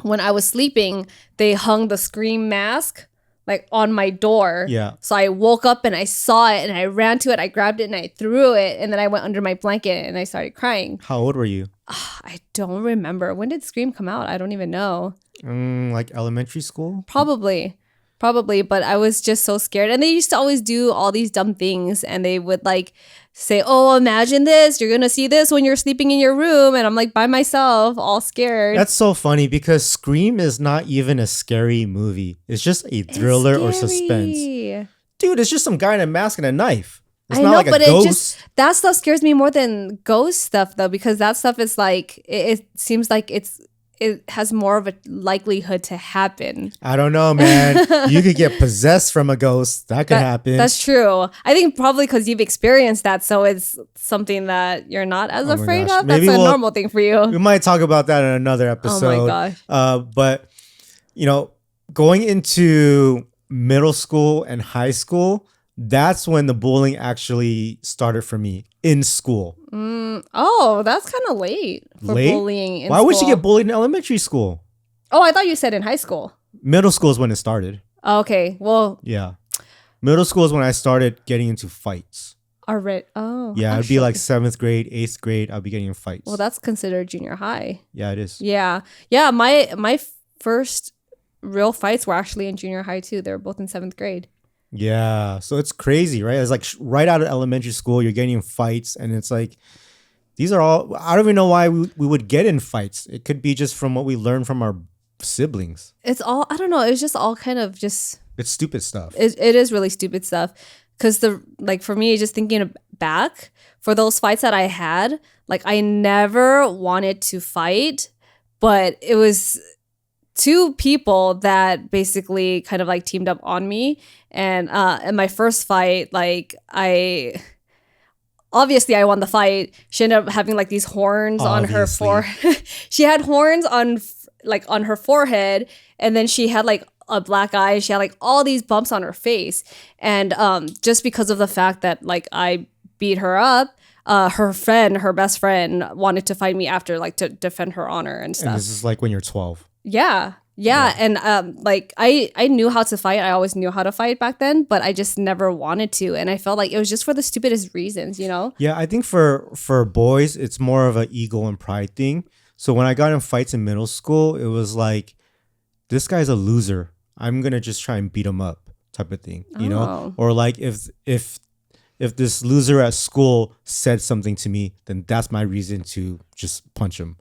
B: when I was sleeping, they hung the Scream mask like on my door.
A: Yeah.
B: So I woke up and I saw it and I ran to it. I grabbed it and I threw it. And then I went under my blanket and I started crying.
A: How old were you?
B: I don't remember. When did Scream come out? I don't even know.
A: Like elementary school?
B: Probably, but I was just so scared. And they used to always do all these dumb things, and they would like say, oh, imagine this, you're gonna see this when you're sleeping in your room. And I'm like by myself, all scared.
A: That's so funny, because Scream is not even a scary movie. It's just a thriller or suspense. Dude, it's just some guy in a mask and a knife. It's not like a ghost.
B: That stuff scares me more than ghost stuff though, because that stuff is like it seems like it has more of a likelihood to happen.
A: I don't know, man. You could get possessed from a ghost. That could happen.
B: That's true. I think probably because you've experienced that, so it's something that you're not as afraid of. That's a normal thing for you.
A: We might talk about that in another episode.
B: Oh my gosh.
A: But, going into middle school and high school, that's when the bullying actually started for me in school.
B: Oh, that's kind of late for bullying in
A: Why
B: school.
A: would you get bullied in elementary school?
B: Oh, I thought you said in high school.
A: Middle school is when it started.
B: Okay, well.
A: Yeah. Middle school is when I started getting into fights.
B: Yeah,
A: it'd be like 7th grade, 8th grade. I'd be getting in fights.
B: Well, that's considered junior high.
A: Yeah, it is.
B: Yeah. My first real fights were actually in junior high too. They were both in 7th grade.
A: Yeah. So it's crazy, right? It's like right out of elementary school, you're getting in fights, and it's like these are all. I don't even know why we would get in fights. It could be just from what we learned from our siblings.
B: It's all, I don't know. It's just all kind of just.
A: It's stupid stuff.
B: It is really stupid stuff. Because for me, just thinking back for those fights that I had, like I never wanted to fight, but it was two people that basically kind of like teamed up on me. And in my first fight, like obviously I won the fight. She ended up having like these horns on her forehead. She had horns on her forehead, and then she had like a black eye. She had like all these bumps on her face, and just because of the fact that like I beat her up, her best friend wanted to fight me after, like to defend her honor and stuff.
A: And this is like when you're 12.
B: Yeah. And like I knew how to fight. I always knew how to fight back then, but I just never wanted to. And I felt like it was just for the stupidest reasons, you know?
A: Yeah, I think for boys, it's more of an ego and pride thing. So when I got in fights in middle school, it was like, this guy's a loser. I'm gonna just try and beat him up, type of thing, you know? Or like if this loser at school said something to me, then that's my reason to just punch him.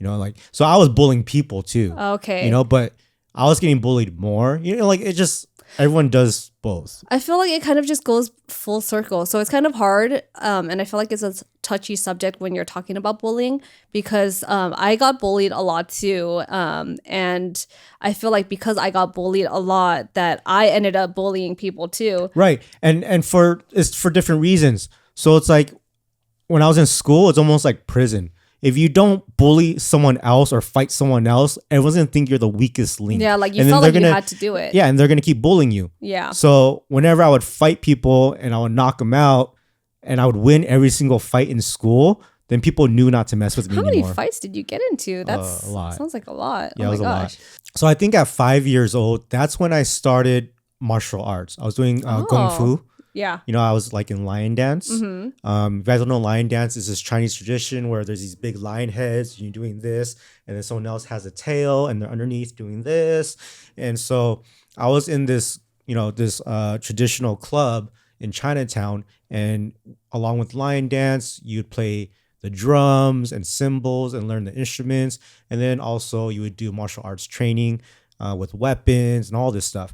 A: You know, like, so I was bullying people too.
B: Okay.
A: You know, but I was getting bullied more. You know, like it just, everyone does both.
B: I feel like it kind of just goes full circle. So it's kind of hard. And I feel like it's a touchy subject when you're talking about bullying, because I got bullied a lot too. And I feel like because I got bullied a lot, that I ended up bullying people too.
A: Right. And it's for different reasons. So it's like when I was in school, it's almost like prison. If you don't bully someone else or fight someone else, everyone's gonna think you're the weakest link.
B: Yeah, like you felt like you had to do it.
A: Yeah, and they're gonna keep bullying you.
B: Yeah.
A: So whenever I would fight people and I would knock them out, and I would win every single fight in school, then people knew not to mess with me anymore.
B: How many fights did you get into? That's
A: a lot.
B: Sounds like a lot.
A: Yeah,
B: oh
A: it was
B: my
A: a
B: gosh.
A: lot. So I think at 5 years old, that's when I started martial arts. I was doing kung fu.
B: Yeah.
A: You know, I was like in lion dance. You guys don't know, lion dance is this Chinese tradition where there's these big lion heads, you're doing this, and then someone else has a tail and they're underneath doing this. And so I was in this, you know, this traditional club in Chinatown, and along with lion dance, you'd play the drums and cymbals and learn the instruments. And then also you would do martial arts training with weapons and all this stuff.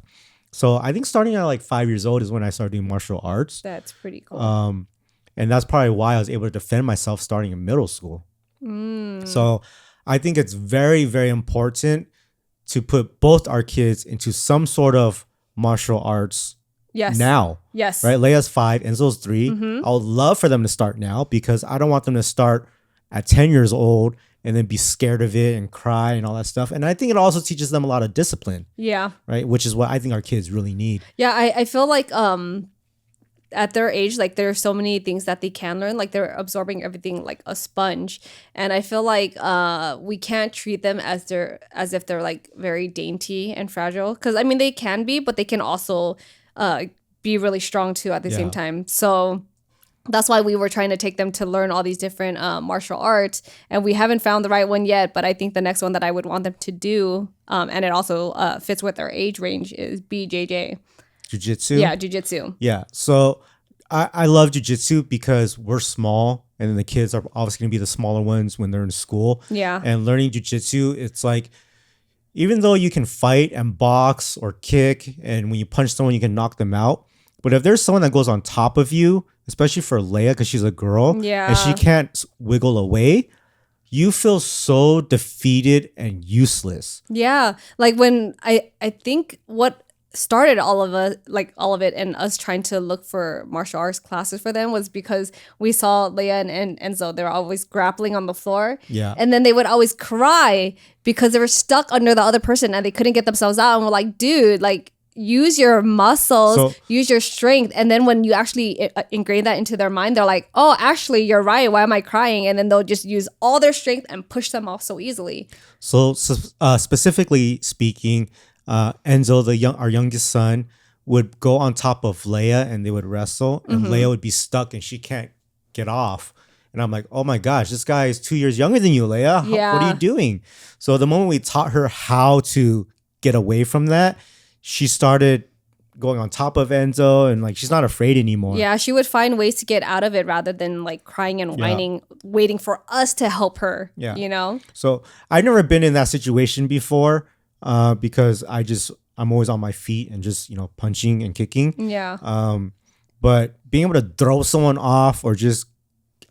A: So I think starting at like 5 years old is when I started doing martial arts.
B: That's pretty cool.
A: And that's probably why I was able to defend myself starting in middle school. So I think it's very, very important to put both our kids into some sort of martial arts now.
B: Yes.
A: Right? Leia's 5, Enzo's 3. I would love for them to start now, because I don't want them to start at 10 years old and then be scared of it and cry and all that stuff. And I think it also teaches them a lot of discipline.
B: Yeah.
A: Right? Which is what I think our kids really need.
B: Yeah, I feel like at their age, like there are so many things that they can learn. Like they're absorbing everything like a sponge. And I feel like we can't treat them as if they're like very dainty and fragile. Because I mean, they can be, but they can also be really strong too at the same time. So that's why we were trying to take them to learn all these different martial arts, and we haven't found the right one yet. But I think the next one that I would want them to do, and it also fits with their age range, is BJJ.
A: Jiu-jitsu?
B: Yeah, jiu-jitsu.
A: Yeah. So I love jiu-jitsu because we're small, and then the kids are obviously going to be the smaller ones when they're in school.
B: Yeah.
A: And learning jiu-jitsu, it's like, even though you can fight and box or kick, and when you punch someone, you can knock them out. But if there's someone that goes on top of you, especially for Leia, because she's a girl, and she can't wiggle away, you feel so defeated and useless.
B: Yeah. Like when I think what started all of it and us trying to look for martial arts classes for them was because we saw Leia and Enzo. They were always grappling on the floor.
A: Yeah.
B: And then they would always cry because they were stuck under the other person and they couldn't get themselves out. And we're like, dude, like, use your muscles, use your strength. And then when you actually ingrain that into their mind, they're like, oh, actually, you're right. Why am I crying? And then they'll just use all their strength and push them off so easily.
A: So specifically speaking, Enzo, our youngest son, would go on top of Leia and they would wrestle, and Leia would be stuck and she can't get off. And I'm like, oh my gosh, this guy is 2 years younger than you, Leia. What are you doing? So the moment we taught her how to get away from that, she started going on top of Enzo, and like she's not afraid anymore.
B: Yeah, she would find ways to get out of it rather than like crying and whining, waiting for us to help her.
A: Yeah.
B: You know?
A: So I've never been in that situation before because I'm always on my feet and just, punching and kicking.
B: Yeah.
A: But being able to throw someone off or just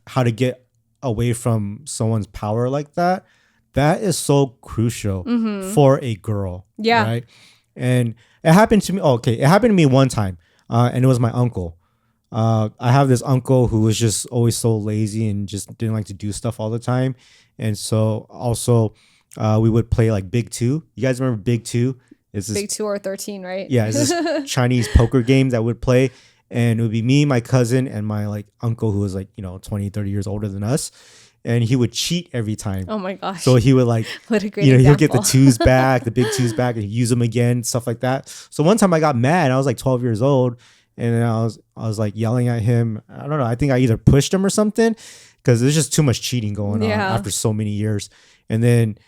A: how to get away from someone's power like that is so crucial for a girl.
B: Yeah.
A: Right. And it happened to me. It happened to me one time. And it was my uncle. I have this uncle who was just always so lazy and just didn't like to do stuff all the time. And so also we would play like Big Two. You guys remember Big Two? It's this,
B: Big 2 or 13, right?
A: Yeah, it's this Chinese poker game that would play. And it would be me, my cousin, and my like uncle who was like, 20, 30 years older than us. And he would cheat every time.
B: Oh my gosh.
A: So he would like,
B: what a great
A: he'll get
B: example.
A: the twos back, the big twos back, and use them again, stuff like that. So one time I got mad. I was like 12 years old. And then I was like yelling at him. I don't know. I think I either pushed him or something because there's just too much cheating going on after so many years. And then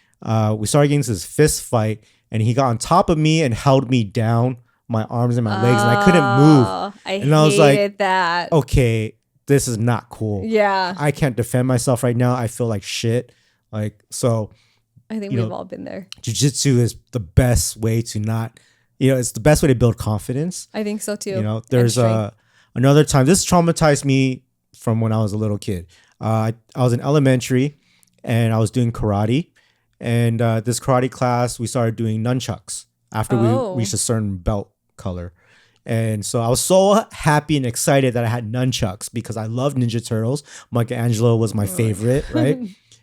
A: we started getting into this fist fight, and he got on top of me and held me down, my arms and my legs, and I couldn't move.
B: I was like, that.
A: Okay, this is not cool.
B: Yeah.
A: I can't defend myself right now. I feel like shit. Like, so.
B: I think we've all been there.
A: Jiu-jitsu is the best way to not, it's the best way to build confidence.
B: I think so too.
A: There's another time, this traumatized me from when I was a little kid. I was in elementary and I was doing karate. And this karate class, we started doing nunchucks after we reached a certain belt color. And so I was so happy and excited that I had nunchucks because I love Ninja Turtles. Michelangelo was my favorite, right?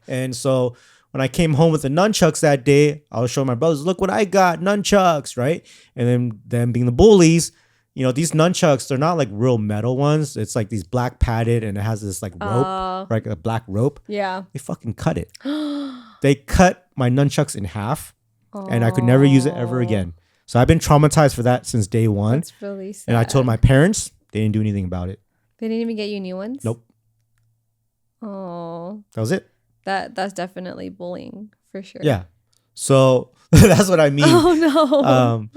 A: And so when I came home with the nunchucks that day, I was showing my brothers, look what I got, nunchucks, right? And then them being the bullies, these nunchucks, they're not like real metal ones. It's like these black padded and it has this like rope, like a black rope.
B: Yeah.
A: They fucking cut it. They cut my nunchucks in half and I could never use it ever again. So I've been traumatized for that since day one.
B: That's really sad.
A: And I told my parents, they didn't do anything about it.
B: They didn't even get you new ones?
A: Nope.
B: Oh.
A: That was it.
B: That's definitely bullying for sure.
A: Yeah. So that's what I mean.
B: Oh no.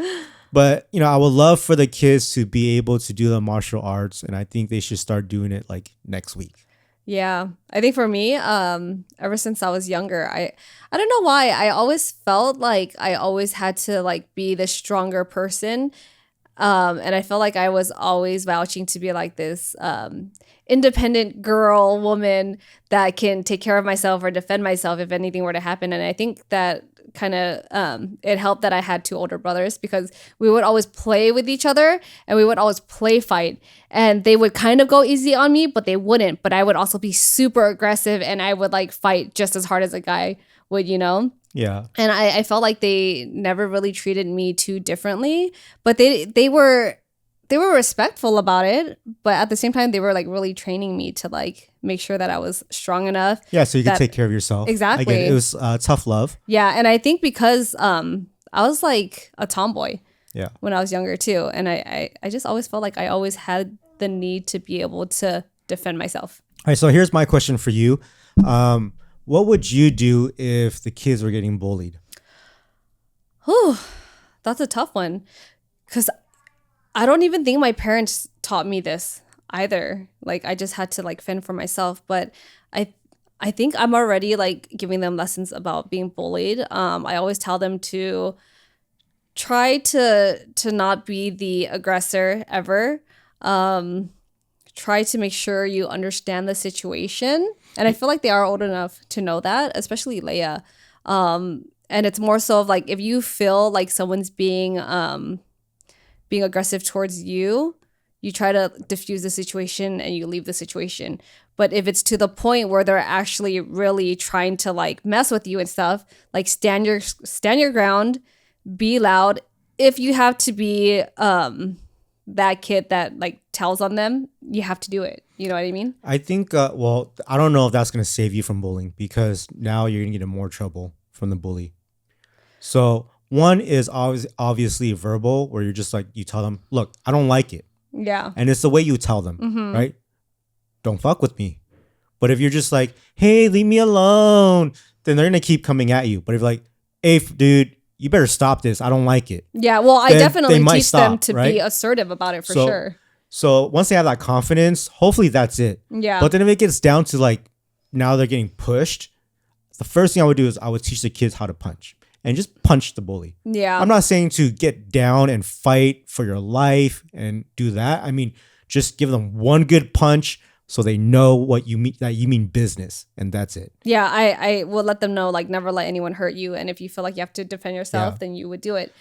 A: But I would love for the kids to be able to do the martial arts, and I think they should start doing it like next week.
B: Yeah. I think for me, ever since I was younger, I don't know why. I always felt like I always had to like be the stronger person. And I felt like I was always vouching to be like this independent girl, woman that can take care of myself or defend myself if anything were to happen. And I think that kind of it helped that I had two older brothers because we would always play with each other and we would always play fight. And they would kind of go easy on me, but they wouldn't. But I would also be super aggressive and I would like fight just as hard as a guy would,
A: Yeah.
B: And I felt like they never really treated me too differently, but they were respectful about it. But at the same time, they were like really training me to like make sure that I was strong enough.
A: Yeah, so you could take care of yourself.
B: Exactly.
A: Again, it was tough love.
B: Yeah, and I think because I was like a tomboy.
A: Yeah.
B: When I was younger too, and I just always felt like I always had the need to be able to defend myself.
A: All right, so here's my question for you. What would you do if the kids were getting bullied?
B: Whew, that's a tough one. Because I don't even think my parents taught me this either. Like, I just had to, like, fend for myself. But I think I'm already, like, giving them lessons about being bullied. I always tell them to try to not be the aggressor ever. Try to make sure you understand the situation. And I feel like they are old enough to know that, especially Leia. And it's more so of like, if you feel like someone's being aggressive towards you, you try to diffuse the situation and you leave the situation. But if it's to the point where they're actually really trying to like mess with you and stuff, like stand your ground, be loud. If you have to be that kid that like tells on them, you have to do it. You know what I mean? I
A: think, well, I don't know if that's going to save you from bullying because now you're going to get in more trouble from the bully. So one is obviously verbal where you're just like, you tell them, look, I don't like it.
B: Yeah.
A: And it's the way you tell them, right? Don't fuck with me. But if you're just like, hey, leave me alone, then they're going to keep coming at you. But if you're like, hey, dude, you better stop this. I don't like it.
B: Yeah, well, I
A: Then
B: definitely
A: they might
B: teach them
A: stop,
B: to
A: right?
B: be assertive about it for
A: So-
B: sure.
A: So once they have that confidence, hopefully that's it.
B: Yeah.
A: But then if it gets down to like now they're getting pushed, the first thing I would do is I would teach the kids how to punch and just punch the bully.
B: Yeah.
A: I'm not saying to get down and fight for your life and do that. I mean, just give them one good punch so they know what you mean, that you mean business, and that's it.
B: Yeah, I will let them know, like, never let anyone hurt you. And if you feel like you have to defend yourself,
A: Yeah.
B: then you would do it.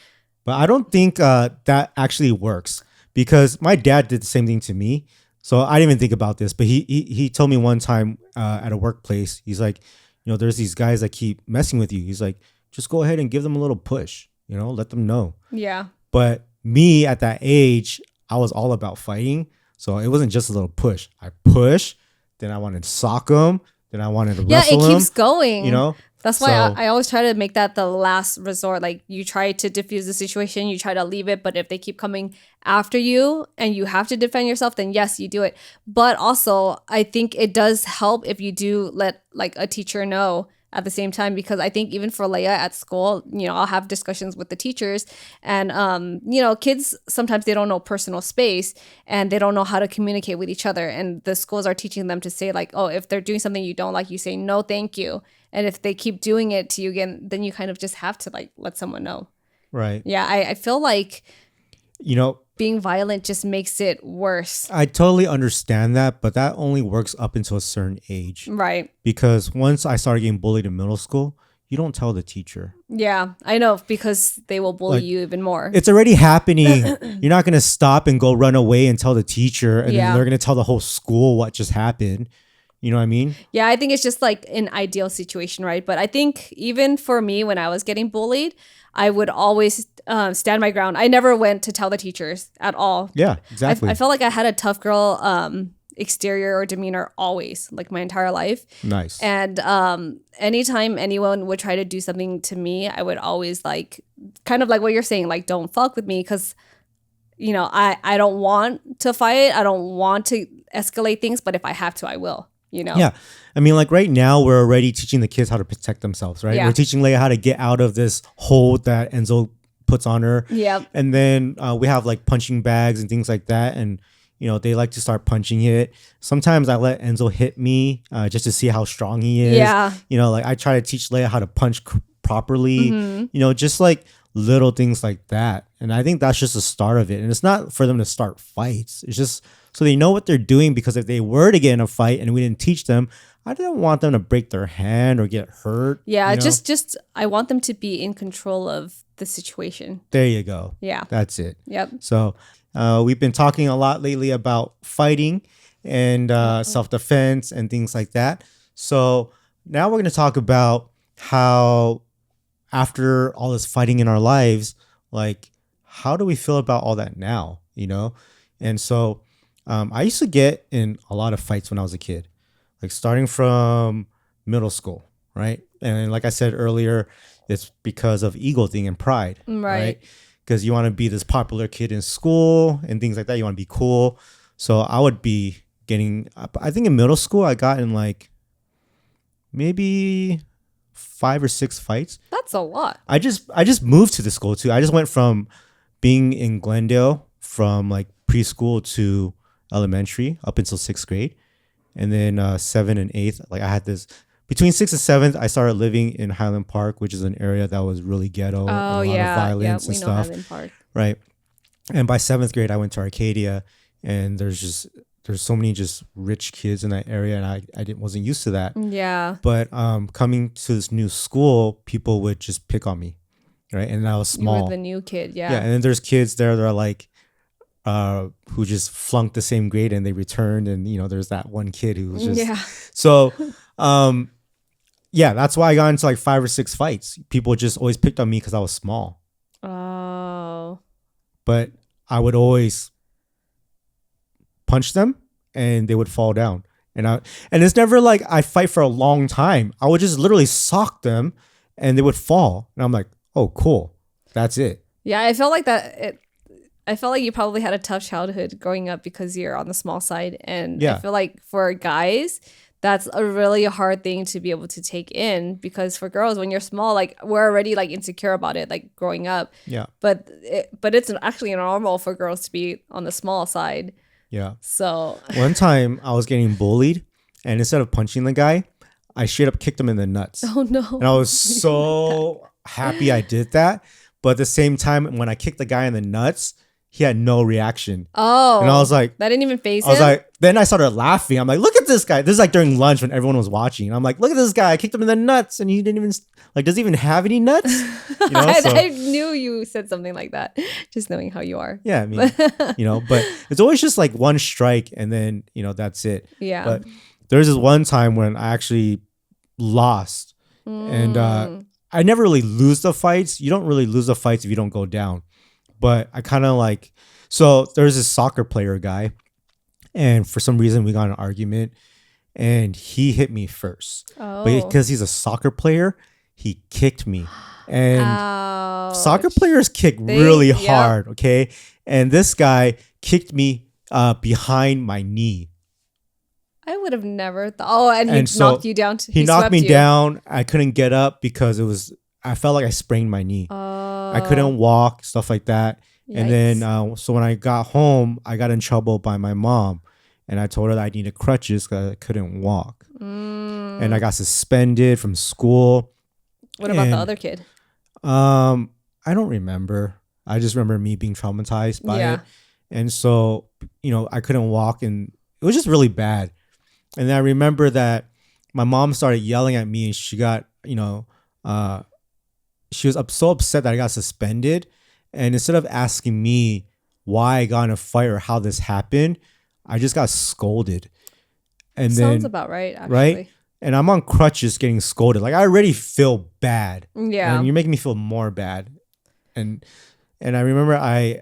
A: But I don't think that actually works because my dad did the same thing to me. So I didn't even think about this, but he told me one time at a workplace, he's like, there's these guys that keep messing with you. He's like, just go ahead and give them a little push, let them know.
B: Yeah.
A: But me at that age, I was all about fighting. So it wasn't just a little push. I push, then I wanted to sock him, then I wanted to wrestle him.
B: Yeah, it keeps going. That's why
A: So-
B: I always try to make that the last resort. Like, you try to diffuse the situation, you try to leave it, but if they keep coming after you and you have to defend yourself, then yes, you do it. But also, I think it does help if you do let like a teacher know at the same time, because I think even for Leia at school, I'll have discussions with the teachers, and kids sometimes they don't know personal space and they don't know how to communicate with each other, and the schools are teaching them to say like, oh, if they're doing something you don't like, you say no thank you, and if they keep doing it to you again, then you kind of just have to like let someone know.
A: Right.
B: Yeah, I feel like
A: You know,
B: being violent just makes it worse.
A: I totally understand that, but that only works up until a certain age.
B: Right.
A: Because once I started getting bullied in middle school, you don't tell the teacher.
B: Yeah, I know, because they will bully
A: Like,
B: you even more.
A: It's already happening. You're not going to stop and go run away and tell the teacher, and
B: Yeah.
A: then they're going to tell the whole school what just happened. You know what I mean?
B: Yeah, I think it's just like an ideal situation, right? But I think even for me, when I was getting bullied, I would always stand my ground. I never went to tell the teachers at all.
A: Yeah, exactly.
B: I felt like I had a tough girl exterior or demeanor always, like my entire life.
A: Nice.
B: And anytime anyone would try to do something to me, I would always like, kind of like what you're saying, like, don't fuck with me, because I don't want to fight. I don't want to escalate things, but if I have to, I will.
A: Yeah. I mean, like right now, we're already teaching the kids how to protect themselves, right?
B: Yeah.
A: We're teaching Leia how to get out of this hold that Enzo puts on her.
B: Yep.
A: And then we have like punching bags and things like that. And, they like to start punching it. Sometimes I let Enzo hit me just to see how strong he is.
B: Yeah.
A: Like I try to teach Leia how to punch properly,
B: Mm-hmm.
A: Just like little things like that. And I think that's just the start of it. And it's not for them to start fights. It's just so they know what they're doing, because if they were to get in a fight and we didn't teach them, I didn't want them to break their hand or get hurt.
B: Yeah,
A: you know?
B: just I want them to be in control of the situation.
A: There you go.
B: Yeah.
A: That's it.
B: Yep.
A: So we've been talking a lot lately about fighting and self-defense and things like that. So now we're going to talk about how after all this fighting in our lives, like, how do we feel about all that now, And so I used to get in a lot of fights when I was a kid, like starting from middle school, right? And like I said earlier, it's because of ego thing and pride,
B: Right.
A: Because you want to be this popular kid in school and things like that. You want to be cool. So I would be getting, I think in middle school, I got in like maybe 5 or 6 fights.
B: That's a lot.
A: I just moved to the school too. I just went from being in Glendale from like preschool to elementary up until 6th grade. And then 7th and 8th, like I had this between 6th and 7th, I started living in Highland Park, which is an area that was really ghetto.
B: Oh,
A: and a lot
B: yeah.
A: of violence
B: We
A: and
B: know
A: stuff.
B: Highland Park.
A: Right. And by 7th grade, I went to Arcadia, and there's so many just rich kids in that area, and I wasn't used to that.
B: Yeah.
A: But coming to this new school, people would just pick on me, right? And I was small.
B: You were the new kid. Yeah.
A: Yeah, and then there's kids there that are like, who just flunked the same grade and they returned, and there's that one kid who was just
B: Yeah.
A: so. Yeah, that's why I got into like 5 or 6 fights. People just always picked on me because I was small.
B: Oh.
A: But I would always punch them and they would fall down. And it's never like I fight for a long time. I would just literally sock them and they would fall. And I'm like, oh, cool. That's it.
B: Yeah, I felt like that. I felt like you probably had a tough childhood growing up because you're on the small side. And
A: Yeah.
B: I feel like for guys, that's a really hard thing to be able to take in, because for girls, when you're small, like we're already like insecure about it, like growing up.
A: Yeah.
B: But it's actually normal for girls to be on the small side.
A: Yeah.
B: So
A: One time I was getting bullied, and instead of punching the guy, I straight up kicked him in the nuts.
B: oh no.
A: And I was so happy I did that. But at the same time, when I kicked the guy in the nuts, he had no reaction.
B: Oh.
A: And I was like,
B: that didn't even phase him?
A: I was like, then I started laughing. I'm like, look at this guy. This is like during lunch when everyone was watching. I'm like, look at this guy. I kicked him in the nuts, and he didn't even, like, does he even have any nuts? You know,
B: I knew you said something like that, just knowing how you are.
A: Yeah, I mean, but it's always just like one strike, and then, that's it.
B: Yeah.
A: But there's this one time when I actually lost, and I never really lose the fights. You don't really lose the fights if you don't go down. But I kind of like, so there's this soccer player guy, and for some reason we got in an argument, and he hit me first.
B: Oh.
A: But because he's a soccer player, he kicked me. And
B: Ouch.
A: soccer players kick really hard, okay? And this guy kicked me behind my knee.
B: I would have never thought. Oh, and he
A: so
B: knocked you down.
A: He knocked me down. I couldn't get up because I felt like I sprained my knee. I couldn't walk, stuff like that. Yikes. And then, so when I got home, I got in trouble by my mom. And I told her that I needed crutches because I couldn't walk. And I got suspended from school.
B: What about the other kid?
A: I don't remember. I just remember me being traumatized by it. And so, I couldn't walk, and it was just really bad. And then I remember that my mom started yelling at me, and she got, she was so upset that I got suspended. And instead of asking me why I got in a fight or how this happened, I just got scolded. And
B: Sounds about right, actually.
A: Right? And I'm on crutches getting scolded. Like, I already feel bad.
B: Yeah.
A: And you're making me feel more bad. And I remember I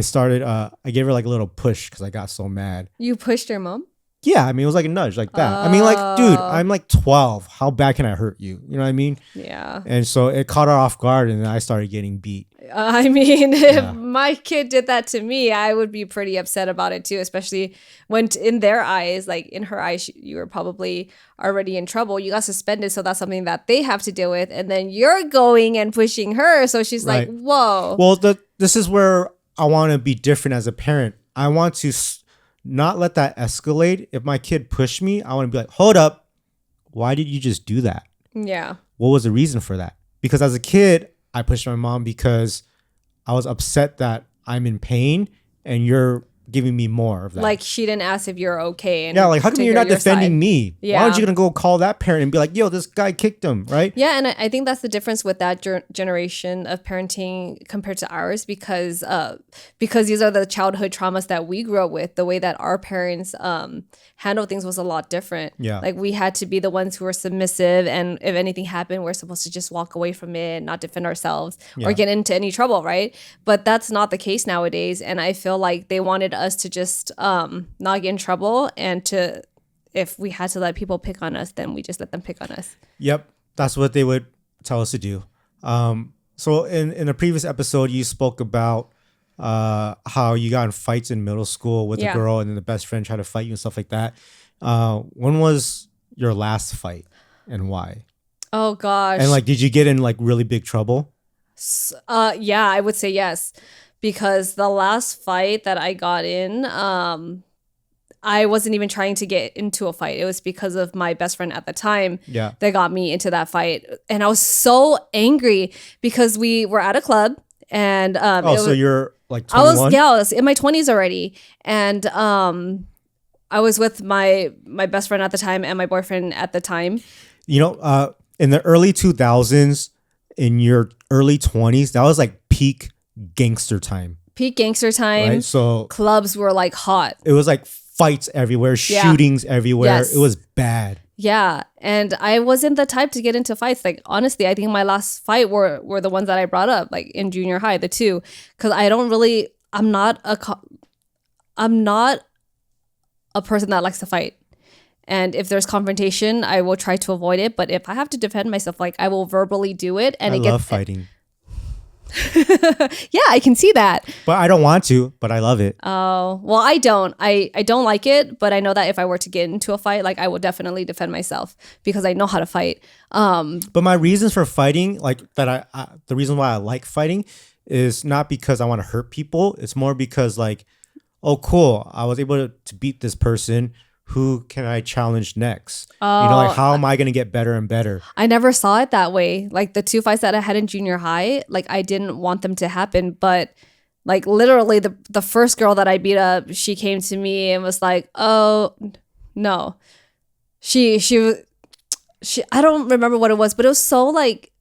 A: started, I gave her like a little push because I got so mad.
B: You pushed your mom?
A: Yeah, I mean, it was like a nudge like that. I mean, like, dude, I'm like 12. How bad can I hurt you? You know what I mean?
B: Yeah.
A: And so it caught her off guard, and then I started getting beat.
B: I mean, if my kid did that to me, I would be pretty upset about it too, especially when in their eyes, like in her eyes, you were probably already in trouble. You got suspended, so that's something that they have to deal with. And then you're going and pushing her. So she's like, whoa.
A: Well, this is where I want to be different as a parent. I want to not let that escalate. If my kid pushed me, I want to be like, hold up. Why did you just do that?
B: Yeah.
A: What was the reason for that? Because as a kid, I pushed my mom because I was upset that I'm in pain and you're giving me more of that.
B: Like, she didn't ask if you're okay. And
A: yeah, like, how come you're not defending me?
B: Yeah.
A: Why aren't you going to go call that parent and be like, yo, this guy kicked him, right?
B: Yeah, and I think that's the difference with that generation of parenting compared to ours, because these are the childhood traumas that we grew up with. The way that our parents handled things was a lot different.
A: Yeah.
B: Like, we had to be the ones who were submissive, and if anything happened, we're supposed to just walk away from it and not defend ourselves or get into any trouble, right? But that's not the case nowadays, and I feel like they wanted us to just not get in trouble, and if we had to let people pick on us, then we just let them pick on us.
A: Yep, that's what they would tell us to do. So in a previous episode, you spoke about how you got in fights in middle school with a girl, and then the best friend tried to fight you and stuff like that. When was your last fight, and why?
B: Oh gosh.
A: And like, did you get in like really big trouble?
B: Yeah, I would say yes. Because the last fight that I got in, I wasn't even trying to get into a fight. It was because of my best friend at the time that got me into that fight. And I was so angry because we were at a club, and
A: so you're like 21?
B: I was in my 20s already. And I was with my best friend at the time and my boyfriend at the time.
A: In the early 2000s, in your early 20s, that was like peak gangster time.
B: Right?
A: So
B: clubs were like hot.
A: It was like fights everywhere, shootings everywhere. Yes. It was bad.
B: Yeah. And I wasn't the type to get into fights. Like, honestly, I think my last fight were the ones that I brought up, like in junior high, the two. Because I'm not a person that likes to fight. And if there's confrontation, I will try to avoid it. But if I have to defend myself, like, I will verbally do it. And
A: I love fighting.
B: Yeah, I can see that.
A: But I don't want to, but I love it.
B: Oh, well, I don't. I don't like it, but I know that if I were to get into a fight, like I would definitely defend myself because I know how to fight.
A: But my reasons for fighting, like that the reason why I like fighting is not because I want to hurt people. It's more because like, oh, cool, I was able to beat this person. Who can I challenge next? Like how am I going to get better and better?
B: I never saw it that way. Like the 2 fights that I had in junior high, like I didn't want them to happen, but like literally the first girl that I beat up, she came to me and was like, "Oh, no." She I don't remember what it was, but it was so like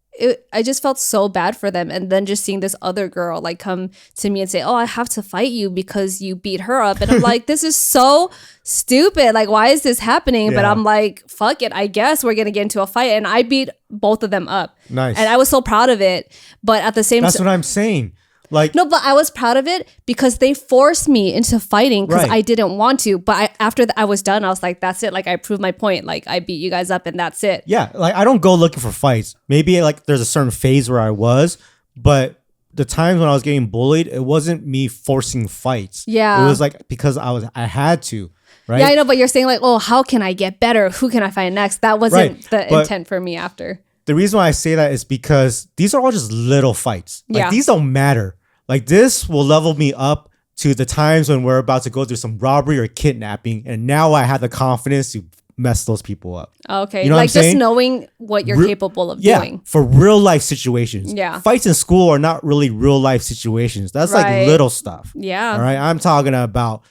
B: I just felt so bad for them. And then just seeing this other girl like come to me and say, "Oh, I have to fight you because you beat her up." And I'm like, this is so stupid. Like, why is this happening? But I'm like, fuck it. I guess we're going to get into a fight. And I beat both of them up.
A: Nice.
B: And I was so proud of it. But at the same time,
A: that's what I'm saying. Like,
B: no, but I was proud of it because they forced me into fighting because I didn't want to. But after I was done, I was like, that's it. Like, I proved my point. Like, I beat you guys up and that's it.
A: Yeah. Like, I don't go looking for fights. Maybe like there's a certain phase where I was, but the times when I was getting bullied, it wasn't me forcing fights.
B: Yeah.
A: It was like because I had to. Right?
B: Yeah, I know. But you're saying like, oh, how can I get better? Who can I fight next? That wasn't the intent for me after.
A: The reason why I say that is because these are all just little fights. Like these don't matter. Like this will level me up to the times when we're about to go through some robbery or kidnapping. And now I have the confidence to mess those people up.
B: Okay.
A: You know
B: like just knowing what you're capable of doing.
A: For real life situations.
B: Yeah.
A: Fights in school are not really real life situations. That's like little stuff.
B: Yeah.
A: All right. I'm talking about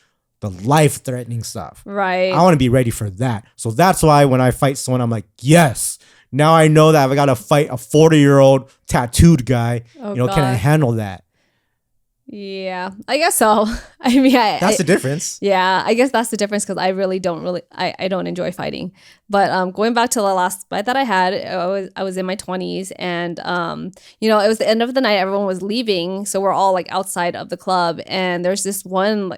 A: the life threatening stuff.
B: Right.
A: I want to be ready for that. So that's why when I fight someone, I'm like, yes. Now I know that I got to fight a 40-year-old tattooed guy. Can I handle that?
B: Yeah, I guess so. I mean,
A: that's the difference.
B: Yeah, I guess that's the difference because I really don't I don't enjoy fighting. But going back to the last fight that I had, I was in my 20s, and it was the end of the night. Everyone was leaving, so we're all like outside of the club, and there's this one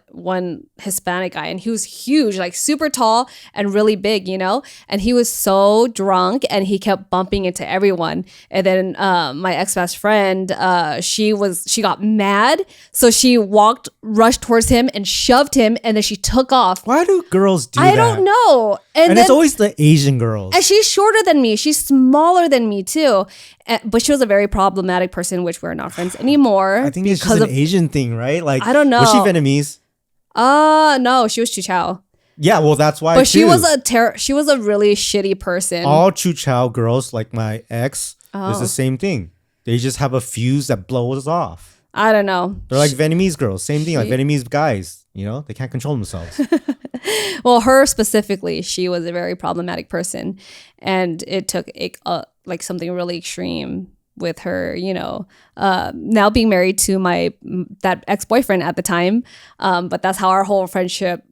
B: Hispanic guy, and he was huge, like super tall and really big, and he was so drunk, and he kept bumping into everyone. And then my ex-best friend, she got mad, so she rushed towards him and shoved him, and then she took off.
A: Why do girls do that?
B: I don't know.
A: And then, it's always the Asian girls.
B: And she's shorter than me. She's smaller than me too. But she was a very problematic person, which we're not friends anymore.
A: I think it's just an Asian thing, right? Like,
B: I don't know.
A: Was she Vietnamese?
B: No, she was Chu Chao.
A: Yeah, well, that's why.
B: But she was a really shitty person.
A: All Chu Chao girls, like my ex, is the same thing. They just have a fuse that blows off.
B: I don't know.
A: They're like Vietnamese girls. Same thing, like Vietnamese guys. They can't control themselves.
B: Well, her specifically, she was a very problematic person. And it took like something really extreme with her, now being married to that ex-boyfriend at the time. But that's how our whole friendship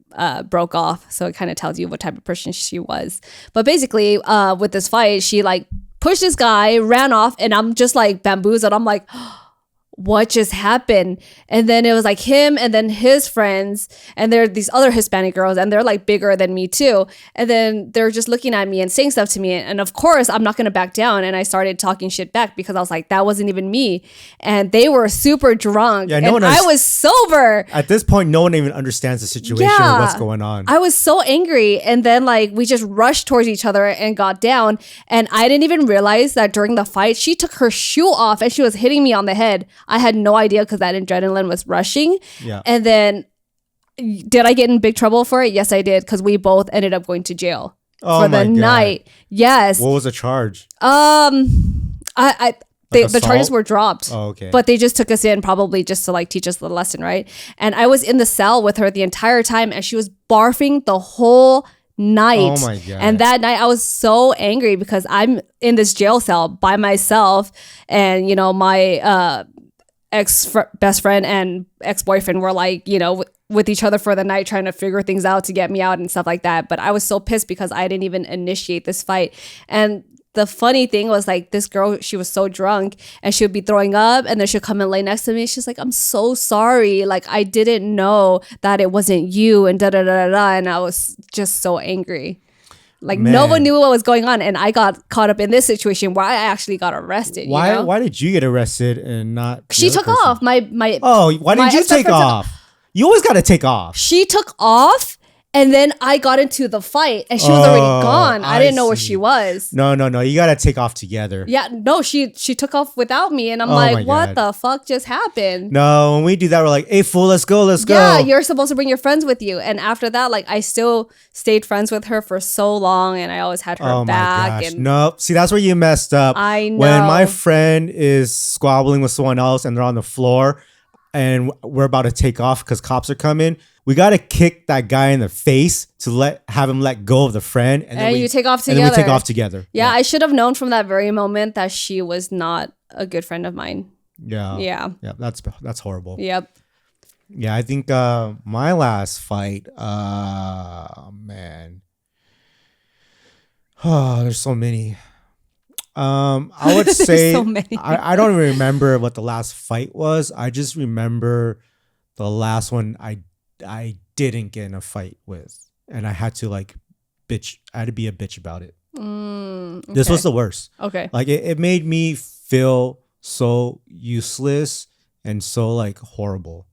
B: broke off. So it kind of tells you what type of person she was. But basically, with this fight, she like pushed this guy, ran off, and I'm just like bamboozled. I'm like, what just happened? And then it was like him and then his friends, and there are these other Hispanic girls, and they're like bigger than me too. And then they're just looking at me and saying stuff to me. And of course, I'm not going to back down. And I started talking shit back because I was like, that wasn't even me. And they were super drunk. Yeah, and I was sober.
A: At this point, no one even understands the situation or what's going on.
B: I was so angry. And then like we just rushed towards each other and got down. And I didn't even realize that during the fight, she took her shoe off and she was hitting me on the head. I had no idea because that adrenaline was rushing. Yeah. And then did I get in big trouble for it? Yes, I did, because we both ended up going to jail for the night. Yes.
A: What was the charge?
B: The charges were dropped.
A: Oh, okay.
B: But they just took us in probably just to like teach us the lesson, right? And I was in the cell with her the entire time, and she was barfing the whole night.
A: Oh my God.
B: And that night I was so angry because I'm in this jail cell by myself, and my best friend and ex-boyfriend were like, with each other for the night, trying to figure things out to get me out and stuff like that. But I was so pissed because I didn't even initiate this fight. And the funny thing was, like, this girl, she was so drunk and she would be throwing up, and then she'd come and lay next to me. She's like, I'm so sorry. Like, I didn't know that it wasn't you, and da da da da da. And I was just so angry. Like
A: Man.
B: no one knew what was going on, and I got caught up in this situation where I actually got arrested.
A: Why?
B: You know?
A: Why did you get arrested and not? the
B: She
A: other
B: took
A: person?
B: off. My
A: Oh, why
B: my
A: didn't you
B: ex-best
A: take
B: friend took-
A: off? You always got to take off.
B: She took off, and then I got into the fight, and she was already gone. I didn't know where
A: see.
B: she was.
A: No. You got to take off together.
B: Yeah, no, she took off without me, and I'm
A: Oh my
B: like, what
A: God.
B: the fuck just happened?
A: No, when we do that, we're like, hey, fool, let's go.
B: Yeah, you're supposed to bring your friends with you. And after that, like I still stayed friends with her for so long, and I always had her
A: Oh
B: back.
A: my gosh.
B: And
A: Nope. See, that's where you messed up.
B: I know.
A: When my friend is squabbling with someone else and they're on the floor and we're about to take off because cops are coming, we got to kick that guy in the face to have him let go of the friend. And then
B: you take off
A: And then we take
B: together.
A: off together.
B: Yeah, I should have known from that very moment that she was not a good friend of mine.
A: Yeah.
B: Yeah.
A: Yeah. That's horrible.
B: Yep.
A: Yeah. I think my last fight, man. Oh, there's so many. I would
B: There's
A: say
B: so many.
A: I don't even remember what the last fight was. I just remember the last one I didn't get in a fight with, and I had to bitch. I had to be a bitch about it. This was the worst.
B: Okay.
A: Like it made me feel so useless and so horrible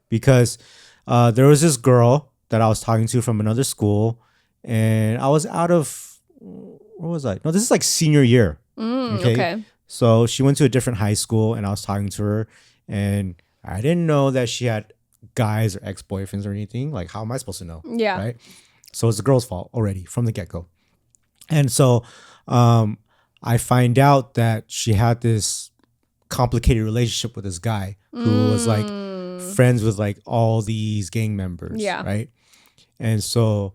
A: because there was this girl that I was talking to from another school, and I was out of. Where was I? No, this is senior year.
B: Okay.
A: So she went to a different high school, and I was talking to her, and I didn't know that she had guys or ex-boyfriends or anything. Like, how am I supposed to know?
B: Yeah.
A: Right. So it's the girl's fault already from the get-go. And so I find out that she had this complicated relationship with this guy who was friends with all these gang members.
B: Yeah.
A: Right. And so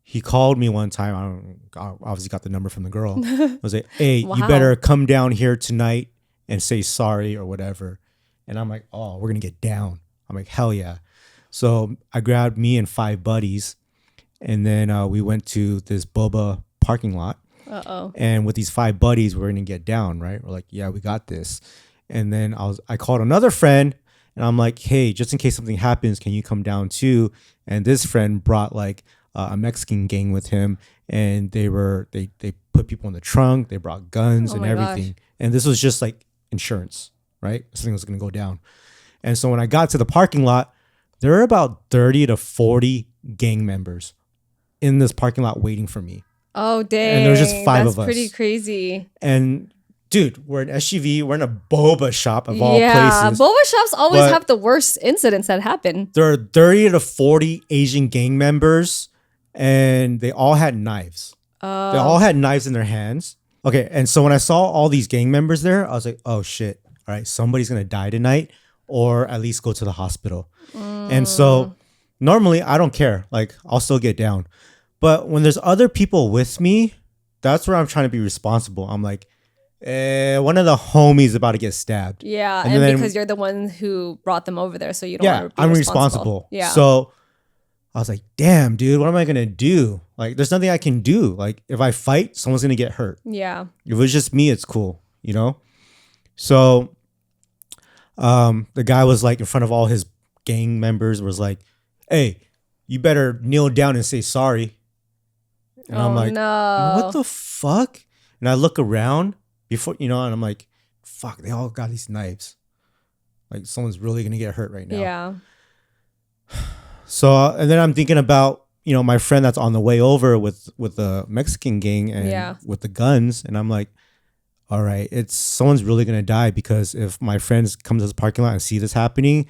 A: he called me one time. I obviously got the number from the girl. I was like, hey,
B: Wow.
A: you better come down here tonight and say sorry or whatever. And I'm like, oh, we're going to get down. I'm like, hell yeah. So I grabbed me and 5 buddies. And then we went to this boba parking lot.
B: Uh-oh.
A: And with these 5 buddies, we're going to get down, right? We're like, yeah, we got this. And then I called another friend. And I'm like, hey, just in case something happens, can you come down too? And this friend brought a Mexican gang with him, and they put people in the trunk, they brought guns and
B: my
A: everything.
B: gosh.
A: And this was just insurance, right? Something was going to go down. And so when I got to the parking lot, there were about 30 to 40 gang members in this parking lot waiting for me.
B: Oh, dang.
A: And there was just 5
B: That's
A: of us.
B: pretty crazy.
A: And dude, we're an SUV, we're in a boba shop of all
B: Yeah.
A: places.
B: Boba shops always
A: But-
B: have the worst incidents that happen.
A: There are 30 to 40 Asian gang members, and they all had knives. They all had knives in their hands. Okay, and so when I saw all these gang members there, I was like, oh shit, all right, somebody's gonna die tonight, or at least go to the hospital. And so normally I don't care. I'll still get down. But when there's other people with me, that's where I'm trying to be responsible. I'm like, one of the homies about to get stabbed.
B: Yeah,
A: And
B: and
A: then-
B: because you're the one who brought them over there, so you don't
A: Yeah,
B: want to be
A: I'm
B: responsible.
A: responsible.
B: Yeah.
A: So I was like, damn, dude, what am I gonna do? There's nothing I can do. If I fight, someone's gonna get hurt.
B: Yeah.
A: If it was just me, it's cool, you know? So the guy was in front of all his gang members, was like, hey, you better kneel down and say sorry. And I'm like,
B: no.
A: what the fuck? And I look around before, and I'm like, fuck, they all got these knives. Someone's really gonna get hurt right now.
B: Yeah.
A: So, and then I'm thinking about, my friend that's on the way over with the Mexican gang and with the guns. And I'm like, all right, someone's really going to die, because if my friends come to this parking lot and see this happening,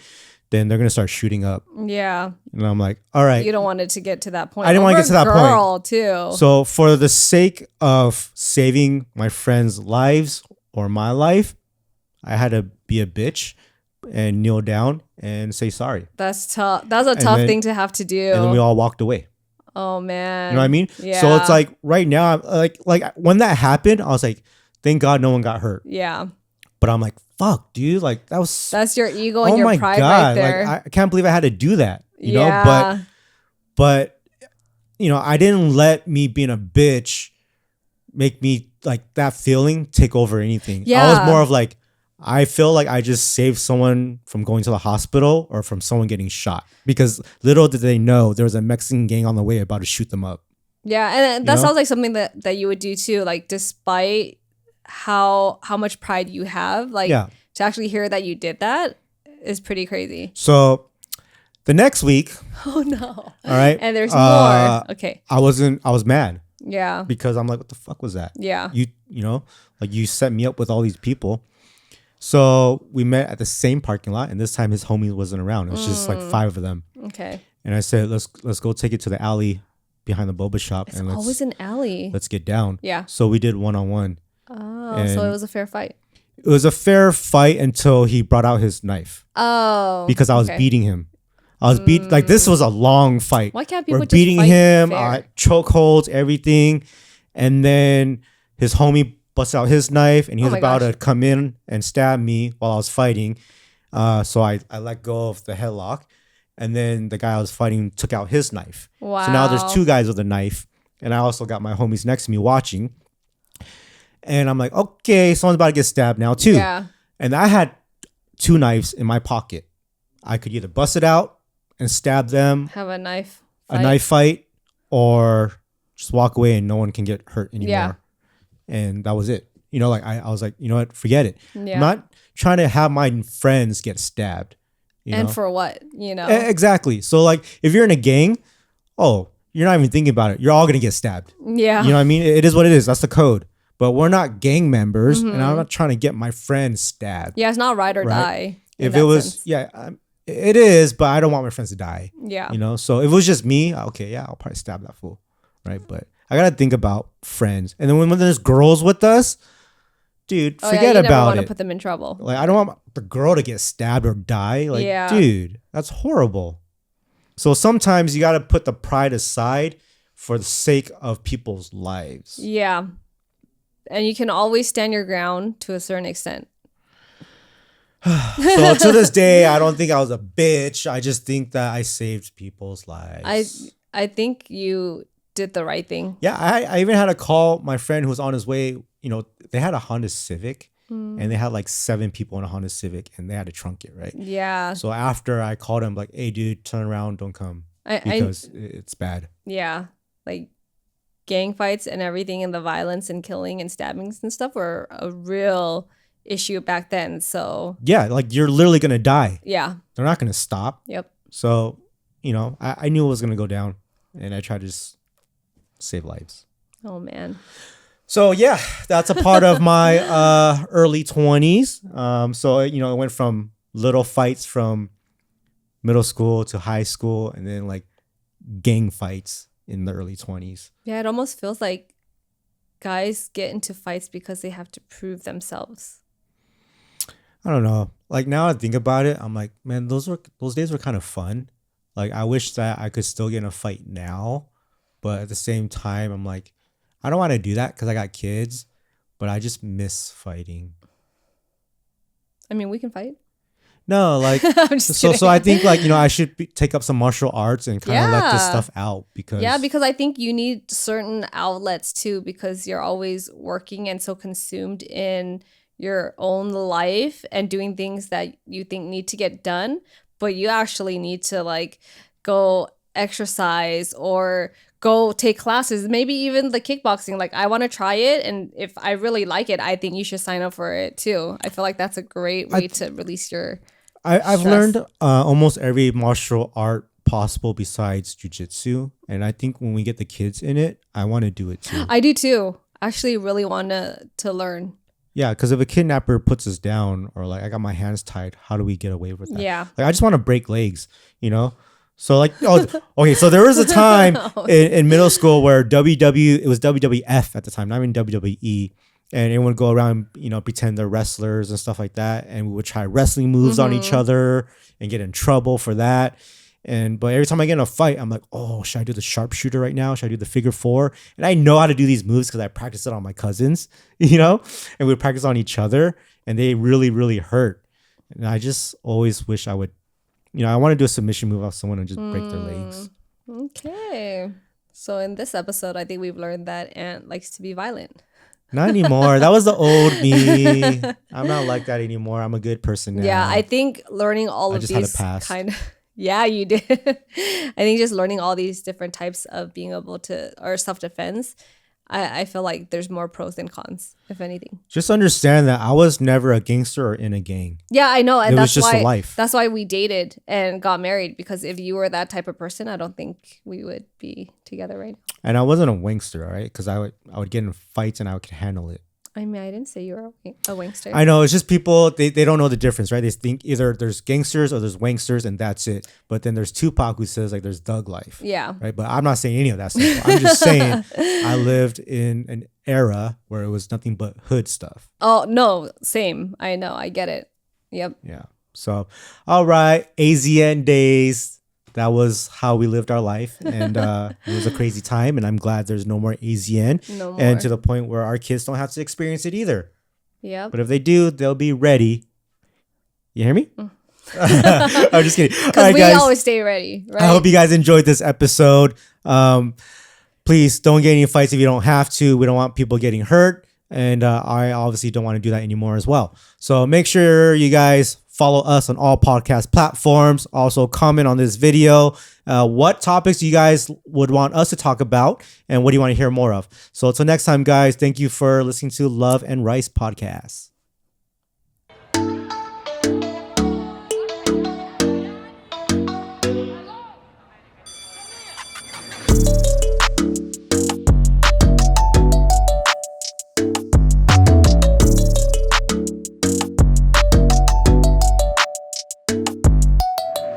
A: then they're going to start shooting up.
B: Yeah.
A: And I'm like, all right.
B: You don't want it to get to that point.
A: I didn't want to get to that point.
B: Girl, too.
A: So for the sake of saving my friends' lives or my life, I had to be a bitch and kneel down and say sorry.
B: That's tough. That's a tough thing to have to do.
A: And then we all walked away.
B: Oh man.
A: You know what I mean?
B: Yeah.
A: So it's right now, I'm like when that happened, I was like, thank God no one got hurt.
B: Yeah.
A: But I'm like, fuck, dude,
B: That's your ego and
A: oh
B: your
A: my
B: pride
A: God.
B: right there.
A: I can't believe I had to do that. You know,
B: Yeah.
A: but I didn't let me being a bitch make me that feeling take over anything. I
B: Yeah.
A: was more of I feel like I just saved someone from going to the hospital or from someone getting shot, because little did they know there was a Mexican gang on the way about to shoot them up.
B: Yeah, and that
A: know?
B: sounds like something that you would do too. Like, despite how much pride you have, like
A: Yeah.
B: to actually hear that you did that is pretty crazy.
A: So the next week,
B: Oh no!
A: all right,
B: And there's more. Okay.
A: I was mad
B: Yeah.
A: because I'm like, what the fuck was that?
B: Yeah.
A: You know, like you set me up with all these people. So we met at the same parking lot, and this time his homie wasn't around. It was just like 5 of them.
B: Okay.
A: And I said, let's go take it to the alley behind the boba shop,
B: It's
A: and
B: always an alley.
A: let's get down.
B: Yeah.
A: So we did 1-on-1.
B: Oh,
A: And
B: so it was a fair fight.
A: it was a fair fight until he brought out his knife
B: Oh.
A: because I was
B: okay.
A: beating him. I was beat like this was a long fight.
B: Why can't people
A: We're
B: just
A: beating
B: fight
A: him,
B: fair?
A: chokeholds, everything, and then his homie busts out his knife, and he
B: Oh
A: was
B: my
A: about
B: gosh.
A: to come in and stab me while I was fighting. So I let go of the headlock, and then the guy I was fighting took out his knife.
B: Wow.
A: So now there's 2 guys with a knife, and I also got my homies next to me watching. And I'm like, okay, someone's about to get stabbed now too.
B: Yeah.
A: And I had 2 knives in my pocket. I could either bust it out and stab them,
B: Have a knife.
A: a knife fight, or just walk away and no one can get hurt anymore.
B: Yeah.
A: And that was it. You know, like I was like, you know what, forget it.
B: Yeah.
A: I'm not trying to have my friends get stabbed. You
B: And
A: know?
B: for what? You know.
A: Exactly. So like if you're in a gang, you're not even thinking about it. You're all gonna get stabbed.
B: Yeah.
A: You know what I mean? It is what it is. That's the code. But we're not gang members,
B: Mm-hmm.
A: and I'm not trying to get my friends stabbed.
B: Yeah, it's not ride or
A: Right.
B: die. in
A: If
B: that
A: it was,
B: sense.
A: yeah, it is. But I don't want my friends to die.
B: Yeah.
A: You know. So if it was just me, okay, yeah, I'll probably stab that fool, right? But I gotta think about friends, and then when there's girls with us, dude,
B: Oh,
A: forget
B: yeah, you never
A: about
B: want to
A: it.
B: put them in trouble.
A: Like I don't want the girl to get stabbed or die. Like,
B: Yeah.
A: dude, that's horrible. So sometimes you gotta put the pride aside for the sake of people's lives.
B: Yeah. And you can always stand your ground to a certain extent.
A: So to this day, I don't think I was a bitch. I just think that I saved people's lives.
B: I think you did the right thing.
A: Yeah, I even had to call my friend who was on his way. You know, they had a Honda Civic, and they had like 7 people in a Honda Civic, and they had to trunk it, right?
B: Yeah.
A: So after I called him, like, hey, dude, turn around, don't come,
B: I
A: because it's bad.
B: yeah. Like gang fights and everything and the violence and killing and stabbings and stuff were a real issue back then. So
A: Yeah, like you're literally gonna die.
B: yeah.
A: They're not gonna stop.
B: Yep.
A: So, you know, I knew it was gonna go down, and I tried to just save lives.
B: Oh man.
A: So yeah, that's a part of my early 20s. So you know, it went from little fights from middle school to high school, and then like gang fights in the early 20s.
B: Yeah, it almost feels like guys get into fights because they have to prove themselves.
A: I don't know. Like now I think about it, I'm like, man, those days were kind of fun. Like I wish that I could still get in a fight now, but at the same time, I'm like, I don't want to do that because I got kids, but I just miss fighting.
B: I mean, we can fight.
A: No, like
B: I'm just
A: so
B: kidding.
A: I think like, you know, I should take up some martial arts and kind of let this
B: Yeah.
A: stuff out because
B: Yeah, because I think you need certain outlets too, because you're always working and so consumed in your own life and doing things that you think need to get done, but you actually need to like go exercise or go take classes, maybe even the kickboxing. Like I want to try it, and if I really like it, I think you should sign up for it too. I feel like that's a great way to release your
A: I've
B: stress.
A: learned almost every martial art possible besides jujitsu, and I think when we get the kids in it, I want to do it too.
B: I do too. Actually really want to learn.
A: Yeah, because if a kidnapper puts us down or like I got my hands tied, how do we get away with that?
B: Yeah.
A: Like I just want to break legs, you know? So like, oh, okay. So there was a time in middle school where it was WWF at the time, not even WWE. And it would go around, you know, pretend they're wrestlers and stuff like that. And we would try wrestling moves on each other and get in trouble for that. But every time I get in a fight, I'm like, oh, should I do the sharpshooter right now? Should I do the figure 4? And I know how to do these moves because I practiced it on my cousins, you know, and we would practice on each other, and they really, really hurt. And I just always wish I would, you know, I want to do a submission move off someone and just break their legs.
B: Okay. So in this episode, I think we've learned that Ant likes to be violent.
A: Not anymore. That was the old me. I'm not like that anymore. I'm a good person now.
B: Yeah, I think learning all
A: I
B: of
A: just had a
B: these
A: past.
B: kind of Yeah, you did. I think just learning all these different types of being able to, or self-defense, I feel like there's more pros than cons, if anything.
A: Just understand that I was never a gangster or in a gang.
B: Yeah, I know. And
A: It was
B: that's
A: just a
B: why
A: life.
B: that's why we dated and got married, because if you were that type of person, I don't think we would be together right now.
A: And I wasn't a wankster, all right? Because I would get in fights and I could handle it.
B: I mean, I didn't say you were a wankster.
A: I know, it's just people, they don't know the difference, right? They think either there's gangsters or there's wanksters and that's it. But then there's Tupac who says like there's thug life.
B: Yeah.
A: Right. But I'm not saying any of that stuff. I'm just saying I lived in an era where it was nothing but hood stuff.
B: Oh, no, same. I know. I get it. Yep.
A: Yeah. So, all right. AZN days. That was how we lived our life. And it was a crazy time. And I'm glad there's no more AZN.
B: No more.
A: And to the point where our kids don't have to experience it either.
B: Yep.
A: But if they do, they'll be ready. You hear me? I'm just kidding. All
B: Because
A: right,
B: we
A: guys.
B: always stay ready, right?
A: I hope you guys enjoyed this episode. Please don't get any fights if you don't have to. We don't want people getting hurt. And I obviously don't want to do that anymore as well. So make sure you guys follow us on all podcast platforms. Also comment on this video. What topics you guys would want us to talk about and what do you want to hear more of? So until next time, guys, thank you for listening to Love and Rice Podcast.